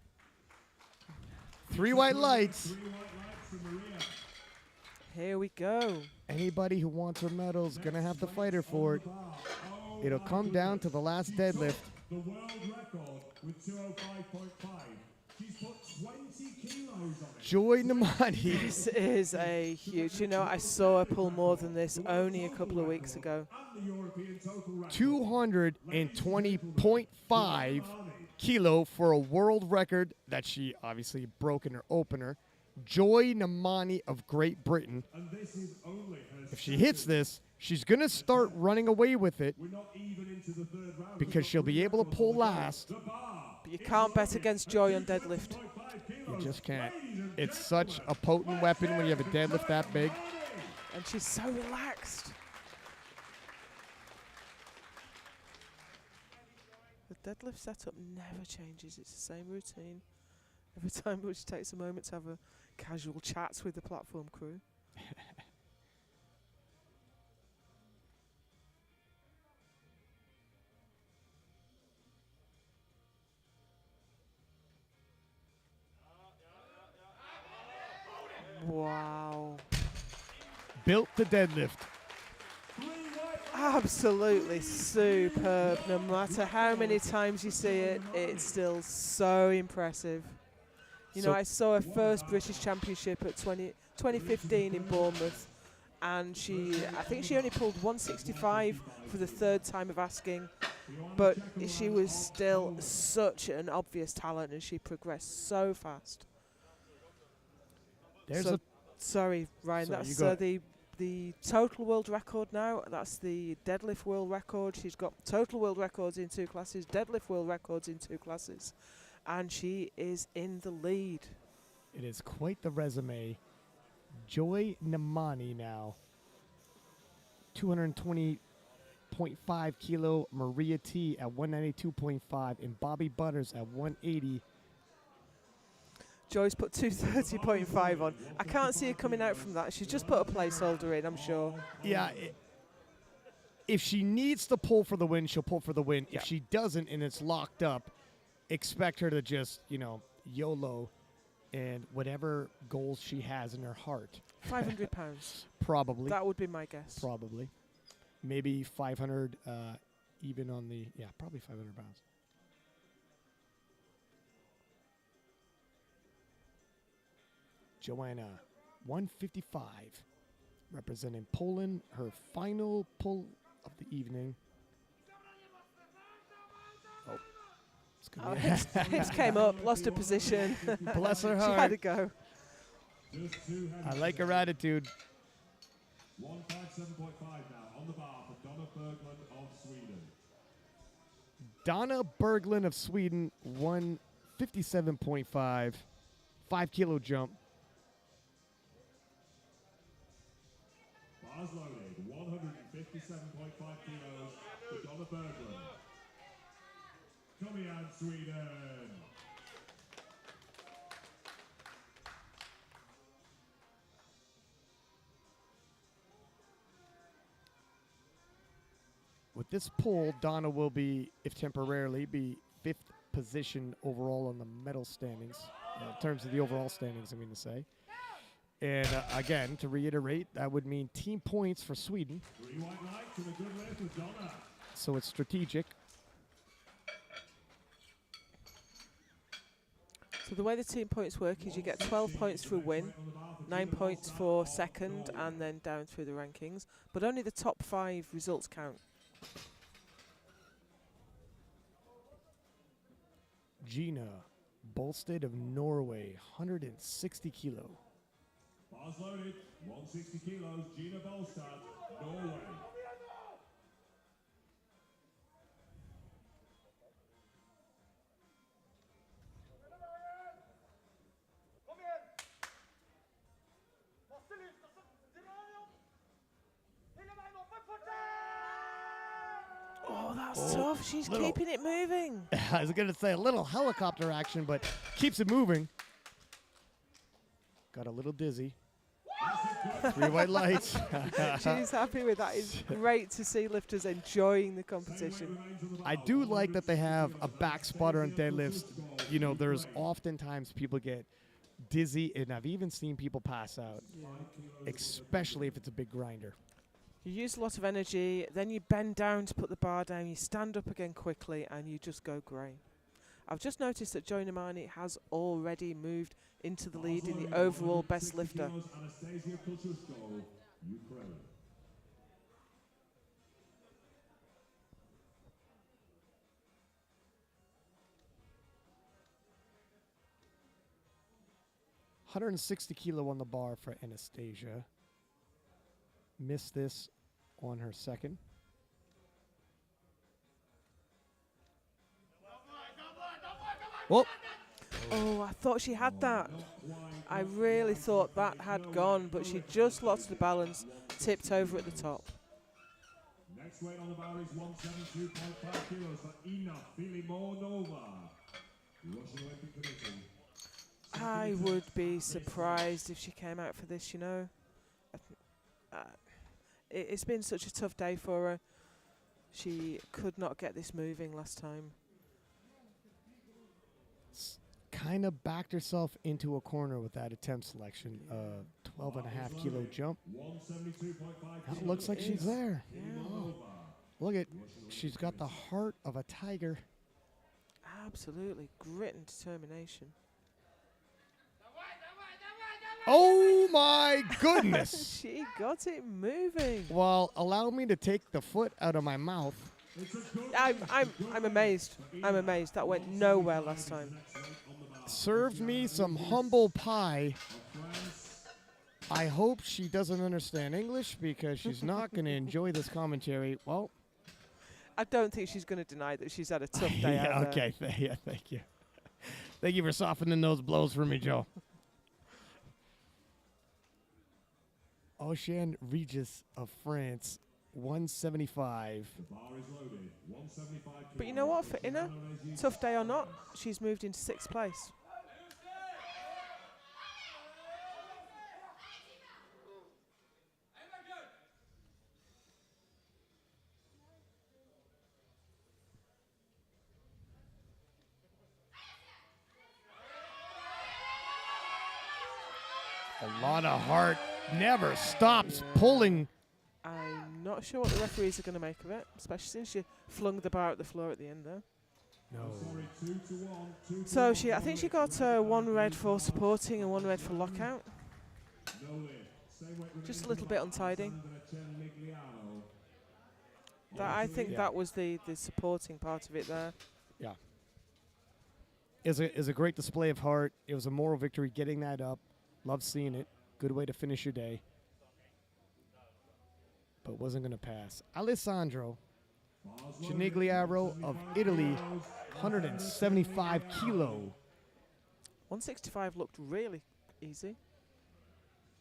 3 white lights. Here we go. Anybody who wants her medal is going to have to fight her for it. It'll come down to the last deadlift. The world record with 205.5. She's put 20 kilos on it. Joy Namani. This is a huge, I saw her pull more than this only a couple of weeks ago. 220.5 kilo for a world record that she obviously broke in her opener. Joy Namani of Great Britain. If she hits this, she's going to start running away with it because she'll be able to pull last. But you can't bet against Joy on deadlift. You just can't. It's such a potent weapon when you have a deadlift that big. And she's so relaxed. The deadlift setup never changes. It's the same routine. Every time which takes a moment to have a casual chat with the platform crew. Wow. Built to deadlift. Absolutely superb. No matter how many times you see it, it's still so impressive. I saw her first British Championship at 2015 in Bournemouth, and I think she only pulled 165 for the third time of asking, but she was still such an obvious talent, and she progressed so fast. Sorry, Ryan, that's the total world record now. That's the deadlift world record. She's got total world records in 2 classes, deadlift world records in 2 classes. And she is in the lead. It is quite the resume. Joy Namani now. 220.5 kilo Maria T at 192.5, and Bobby Butters at 180. Joyce put 230.5 on. I can't see her coming out from that. She's just put a placeholder in, I'm sure. Yeah. If she needs to pull for the win, she'll pull for the win. Yeah. If she doesn't and it's locked up, expect her to just, YOLO and whatever goals she has in her heart. 500 pounds. Probably. That would be my guess. Probably. Maybe 500 even on the, probably 500 pounds. Joanna, 155, representing Poland, her final pull of the evening. Oh, it's gonna be Hips came up, lost her position. Bless her She had heart. to go. I like her attitude. 157.5 now on the bar for Donna Berglin of Sweden. Donna Berglin of Sweden, 157.5, 5 kilo jump. Bars loaded, 157.5 kilos for Donna Berglin. Come here, Sweden. With this pull, Donna will be, if temporarily, be 5th position overall on the medal standings, in terms of the overall standings, I mean to say. And again, to reiterate, that would mean team points for Sweden. 3 white lights and a good lift with Donna. So it's strategic. So the way the team points work is you get 12 points for a win, 9 points for second, and then down through the rankings. But only the top 5 results count. Gina Bolstad of Norway, 160 kilo. Bars loaded, 160 kilos, Gina Bolstad, Norway. Oh, that's tough. She's keeping it moving. I was going to say a little helicopter action, but keeps it moving. Got a little dizzy. 3 white lights. She's happy with that. It's great to see lifters enjoying the competition. I do like that they have a back spotter on deadlifts. There's oftentimes people get dizzy, and I've even seen people pass out, especially if it's a big grinder. You use a lot of energy, then you bend down to put the bar down, you stand up again quickly, and you just go grey. I've just noticed that Joanna Chickerlin has already moved into the lead in the overall best lifter. Anastasia Kozushko, Ukraine. $160 kilo on the bar for Anastasia. Missed this on her second. Well, Oh, I thought she had that. I really thought that had gone, but she just lost the balance, tipped over at the top. Next weight on the bar is 172.5 kilos for Ina Filimonova, Russian Olympic Committee. I would be surprised if she came out for this, It's been such a tough day for her. She could not get this moving last time. kind of backed herself into a corner with that attempt selection. 12.5 kilo jump. It looks like she's there. Yeah. Oh. Look at, she's got the heart of a tiger. Absolutely. Grit and determination. Oh my goodness. She got it moving. Well, allow me to take the foot out of my mouth. I'm amazed. I'm amazed. That went nowhere last time. Served me some humble pie. I hope she doesn't understand English because she's not going to enjoy this commentary. Well, I don't think she's going to deny that she's had a tough day yeah, out there. okay. Yeah, thank you. Thank you for softening those blows for me, Joe. Ocean Regis of France, 175. The bar is loaded. 175 But you know what? For Inna, tough day or not, she's moved into 6th place. A lot of heart. Never stops pulling. I'm not sure what the referees are going to make of it, especially since she flung the bar at the floor at the end there. No. So I think she got 1 red for supporting and 1 red for lockout. Just a little bit untidy. I think that was the supporting part of it there. Yeah. Is a great display of heart. It was a moral victory getting that up. Love seeing it. Good way to finish your day. But wasn't going to pass. Alessandra Chinigliero of Italy, 175 kilo. 165 looked really easy.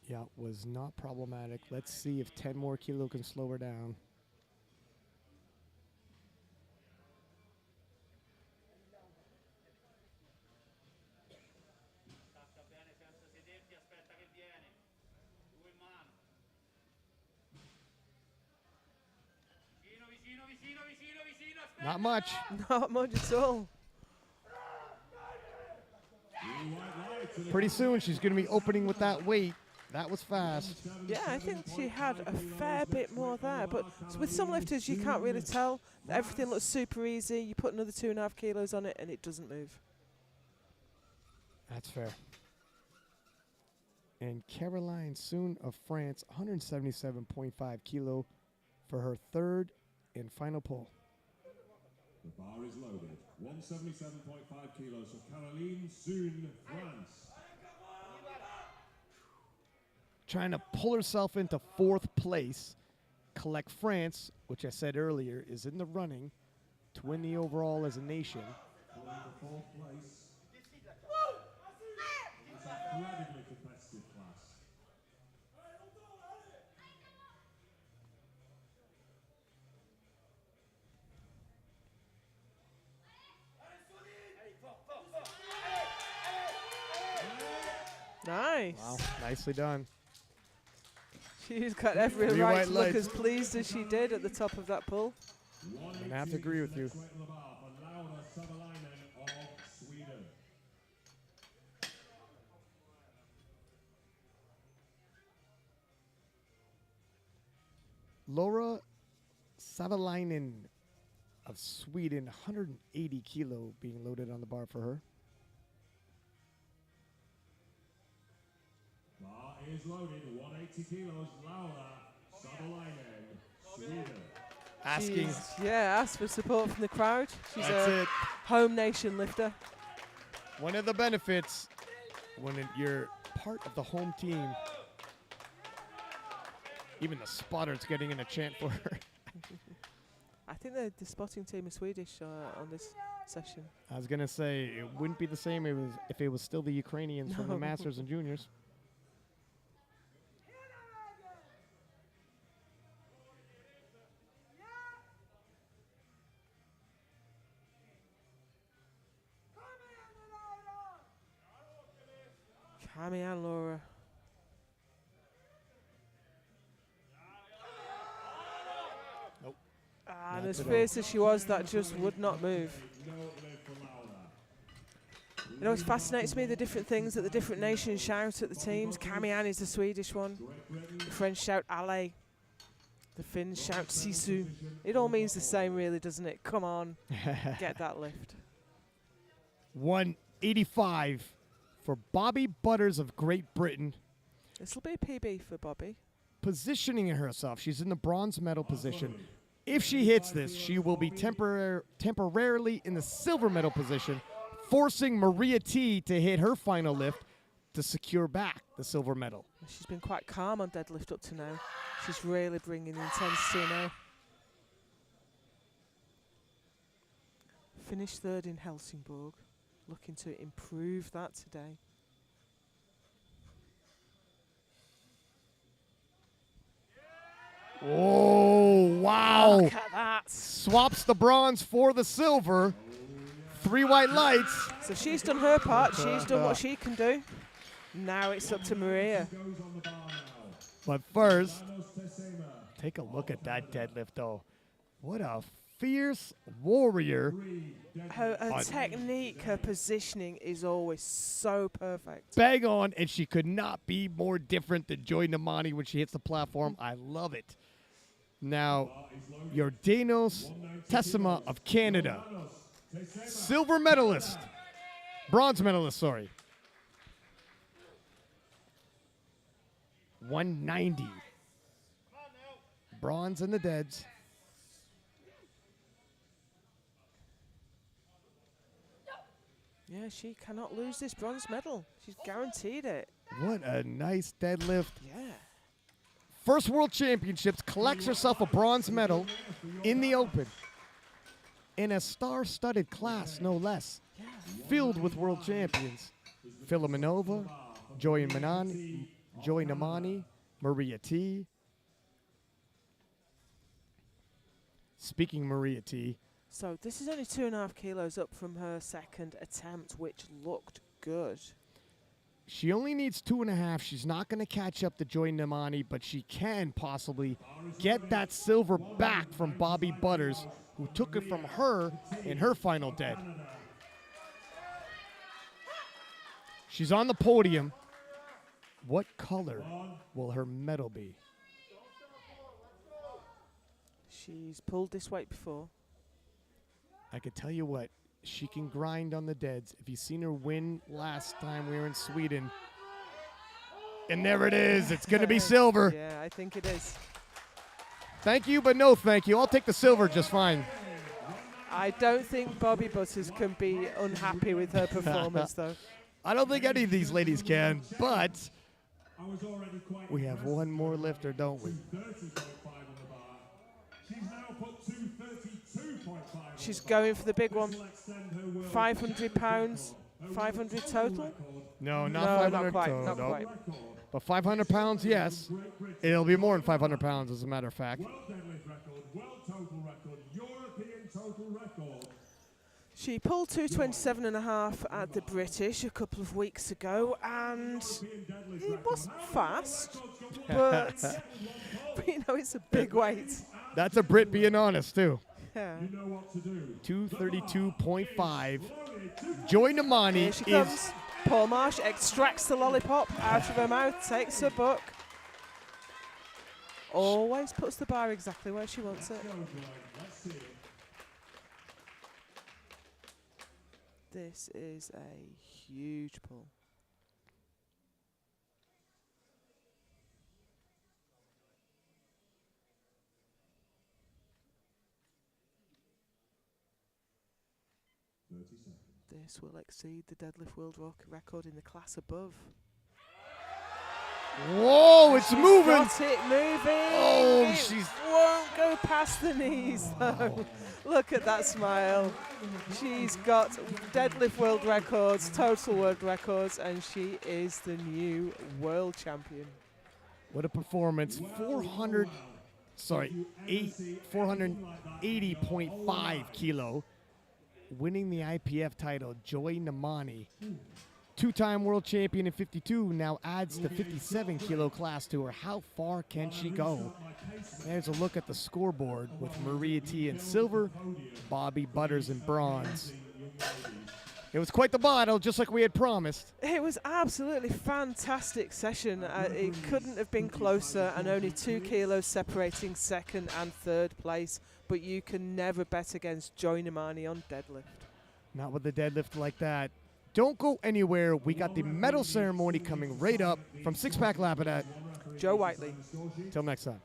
Yeah, was not problematic. Let's see if 10 more kilo can slow her down. Not much. Not much at all. Pretty soon she's going to be opening with that weight. That was fast. Yeah, I think she had a fair bit more there. But with some lifters, you can't really tell. Everything looks super easy. You put another 2.5 kilos on it, and it doesn't move. That's fair. And Caroline Soon of France, 177.5 kilo for her 3rd and final pull. The bar is loaded. 177.5 kilos for Caroline Soon, France. Trying to pull herself into 4th place. Collect France, which I said earlier, is in the running to win the overall as a nation. Pulling to 4th place. It's an incredibly competitive class. Nice. Wow, nicely done. She's got every Three right white to look lights. as pleased as she did at the top of that pull. I'm going to have to agree with you. Savilinen of Sweden. Laura Savalinen of Sweden, 180 kilo being loaded on the bar for her. Bar is loaded. 180 kilos. Laura Savilinen, Sweden. Asking. Ask for support from the crowd. She's That's a it. home nation lifter. One of the benefits when you're part of the home team, even the spotter's getting in a chant for her. I think the spotting team is Swedish on this session. I was going to say, it wouldn't be the same if it was still the Ukrainians from the No. Masters and Juniors. Cami and Laura. Nope. And as fierce as she was, that just would not move. You know, it fascinates me the different things that the different nations shout at the teams. Cami Ann is the Swedish one. The French shout Ale. The Finns shout Sisu. It all means the same, really, doesn't it? Come on, get that lift. 185 for Bobby Butters of Great Britain. This will be a PB for Bobby. Positioning herself, she's in the bronze medal position. If she hits this, she will be temporarily in the silver medal position, forcing Maria T to hit her final lift to secure back the silver medal. She's been quite calm on deadlift up to now. She's really bringing the intensity now. Finished 3rd in Helsingborg. Looking to improve that today. Whoa! wow. Look at that. Swaps the bronze for the silver. 3 white lights. So she's done her part. She's done what she can do. Now it's up to Maria. But first, take a look at that deadlift, though. What a fierce warrior. Her technique, her positioning is always so perfect. Bang on, and she could not be more different than Joy Namani when she hits the platform. I love it. Now, Jordanos Tessima of Canada. Silver medalist. Bronze medalist, sorry. 190. Bronze in the deads. Yeah, she cannot lose this bronze medal. She's guaranteed it. What a nice deadlift. Yeah. First World Championships, collects herself a bronze medal in the open. In a star-studded class, no less. Filled with world champions. Filimonova, Joy Namani, Maria T. Speaking Maria T. So this is only 2.5 kilos up from her second attempt, which looked good. She only needs 2.5. She's not going to catch up to Joy Namani, but she can possibly get that silver back from Bobby Butters, who took it from her in her final dead. She's on the podium. What color will her medal be? She's pulled this weight before. I could tell you what, she can grind on the deads. If you've seen her win last time we were in Sweden. And there it is. It's going to be silver. Yeah, I think it is. Thank you, but no thank you. I'll take the silver just fine. I don't think Bobby Butters can be unhappy with her performance, though. I don't think any of these ladies can, but we have one more lifter, don't we? She's going for the big one. 500 pounds, 500 total? No, not No, 500 not quite, total, not no. quite. But 500 pounds, yes. It'll be more than 500 pounds, as a matter of fact. She pulled 227.5 at the British a couple of weeks ago, and it wasn't fast, but you know, it's a big weight. That's a Brit being honest, too. Yeah. 232.5. Joy Namani Here she comes. Paul Marsh extracts the lollipop out of her mouth, takes her book. Always puts the bar exactly where she wants it. This is a huge pull. This will exceed the deadlift world record in the class above. Whoa, it's moving. Got it moving. Oh, it she's won't go past the knees though. Look at that smile. She's got deadlift world records, total world records, and she is the new world champion. What a performance. 480.5 kilo. Winning the IPF title, Joy Namani. Two-time world champion in 52, now adds the 57 kilo class to her. How far can she go? There's a look at the scoreboard with Maria T in silver, Bobby Butters in bronze. It was quite the battle, just like we had promised. It was absolutely fantastic session. It couldn't have been closer, and only 2 kilos separating second and third place. But you can never bet against Joy Namani on deadlift. Not with a deadlift like that. Don't go anywhere. We got the medal ceremony coming right up from Six Pack Lapidat. Joe Whiteley. Till next time.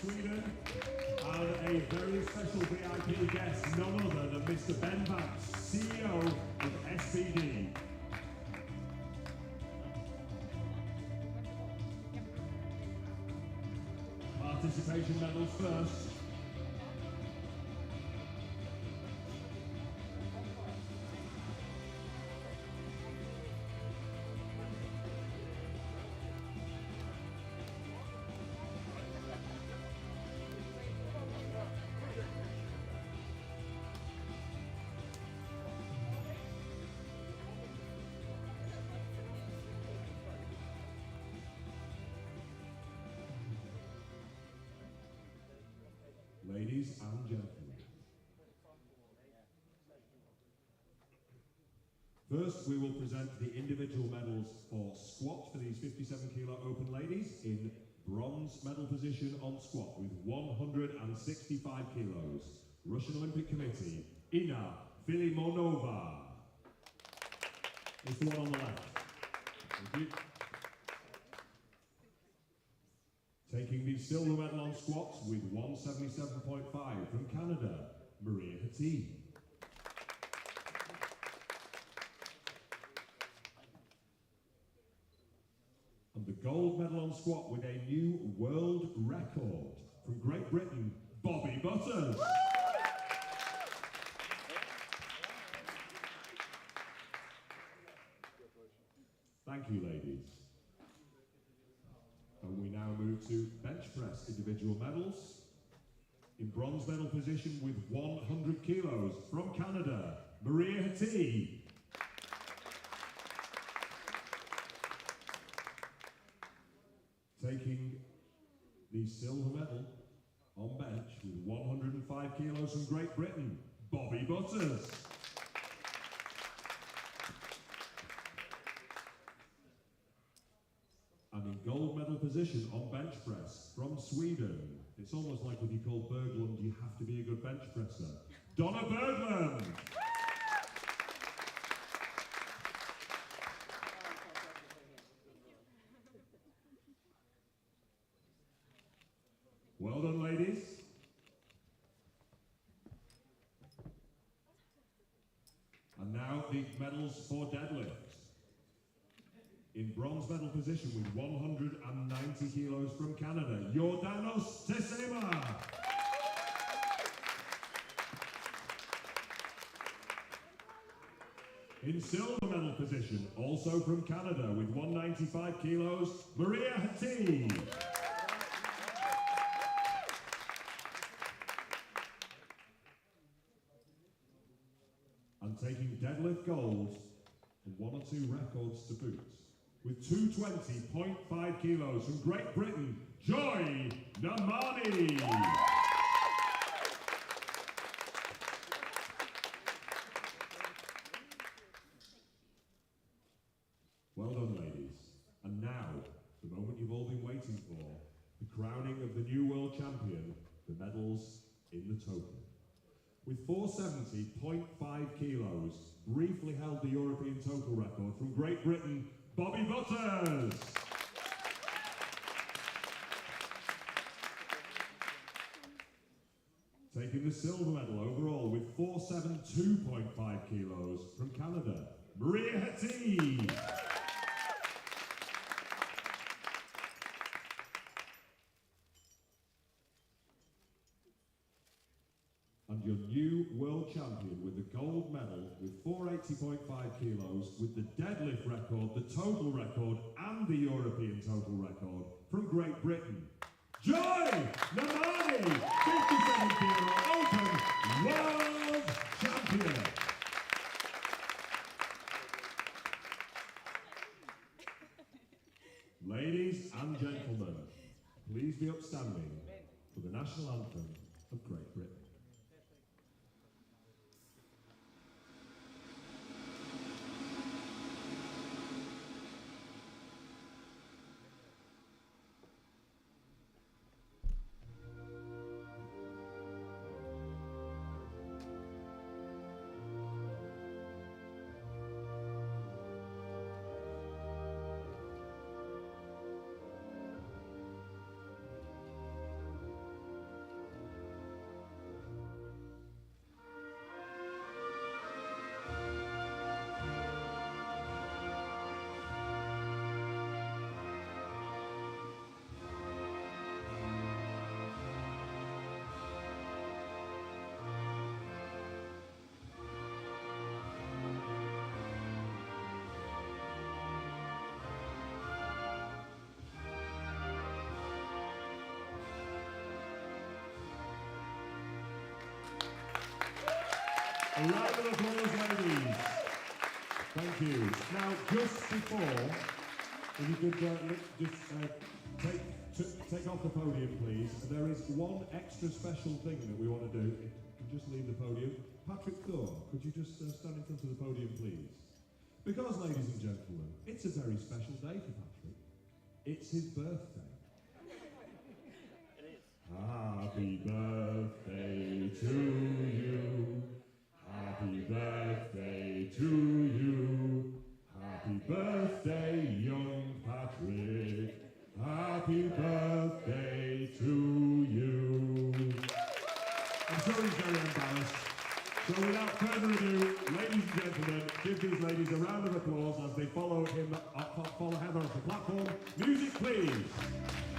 Sweden. And a very special VIP guest, none other than Mr. Ben Vance, CEO of SPD. Participation medals first. Ladies and gentlemen, first we will present the individual medals for squat for these 57 kilo open ladies in bronze medal position on squat with 165 kilos. Russian Olympic Committee, Inna Filimonova. It's the one on the left. Thank you. Taking the silver medal on squats with 177.5 from Canada, Maria Hattie. And the gold medal on squat with a new world record from Great Britain, Bobby Butters. Thank you, ladies. And we now move to bench press individual medals. In bronze medal position with 100 kilos from Canada, Maria Hattie. Taking the silver medal on bench with 105 kilos from Great Britain, Bobby Butters. And in gold medal position on bench press from Sweden, it's almost like if you call Berglund, you have to be a good bench presser, Donna Berglin. Well done, ladies. And now the medals for deadlift. In bronze medal position with 190 kilos from Canada, Jordanos Tessima. In silver medal position, also from Canada with 195 kilos, Maria Hattie. And taking deadlift gold and 1 or 2 records to boot, with 220.5 kilos from Great Britain, Joy Namani. Well done, ladies. And now, the moment you've all been waiting for, the crowning of the new world champion, the medals in the total. With 470.5 kilos, briefly held the European total record from Great Britain, Bobby Butters. Taking the silver medal overall with 472.5 kilos from Canada, Maria Hattie. And your new world champion with the gold medal with 480.5 kilos with the deadlift record, the total record and the European total record from Great Britain, Joy Namani, 57 kilo open world champion. Ladies and gentlemen, please be upstanding for the national anthem of Great Britain. A round of applause, ladies. Thank you. Now, just before, if you could take off the podium, please. There is one extra special thing that we want to do. If you can just leave the podium. Patrick Thorne, could you just stand in front of the podium, please? Because, ladies and gentlemen, it's a very special day for Patrick. It's his birthday. It is. Happy birthday to you. Happy birthday to you. Happy birthday, young Patrick. Happy birthday to you. I'm sure he's very embarrassed. So without further ado, ladies and gentlemen, give these ladies a round of applause as they follow him, follow Heather off the platform. Music, please.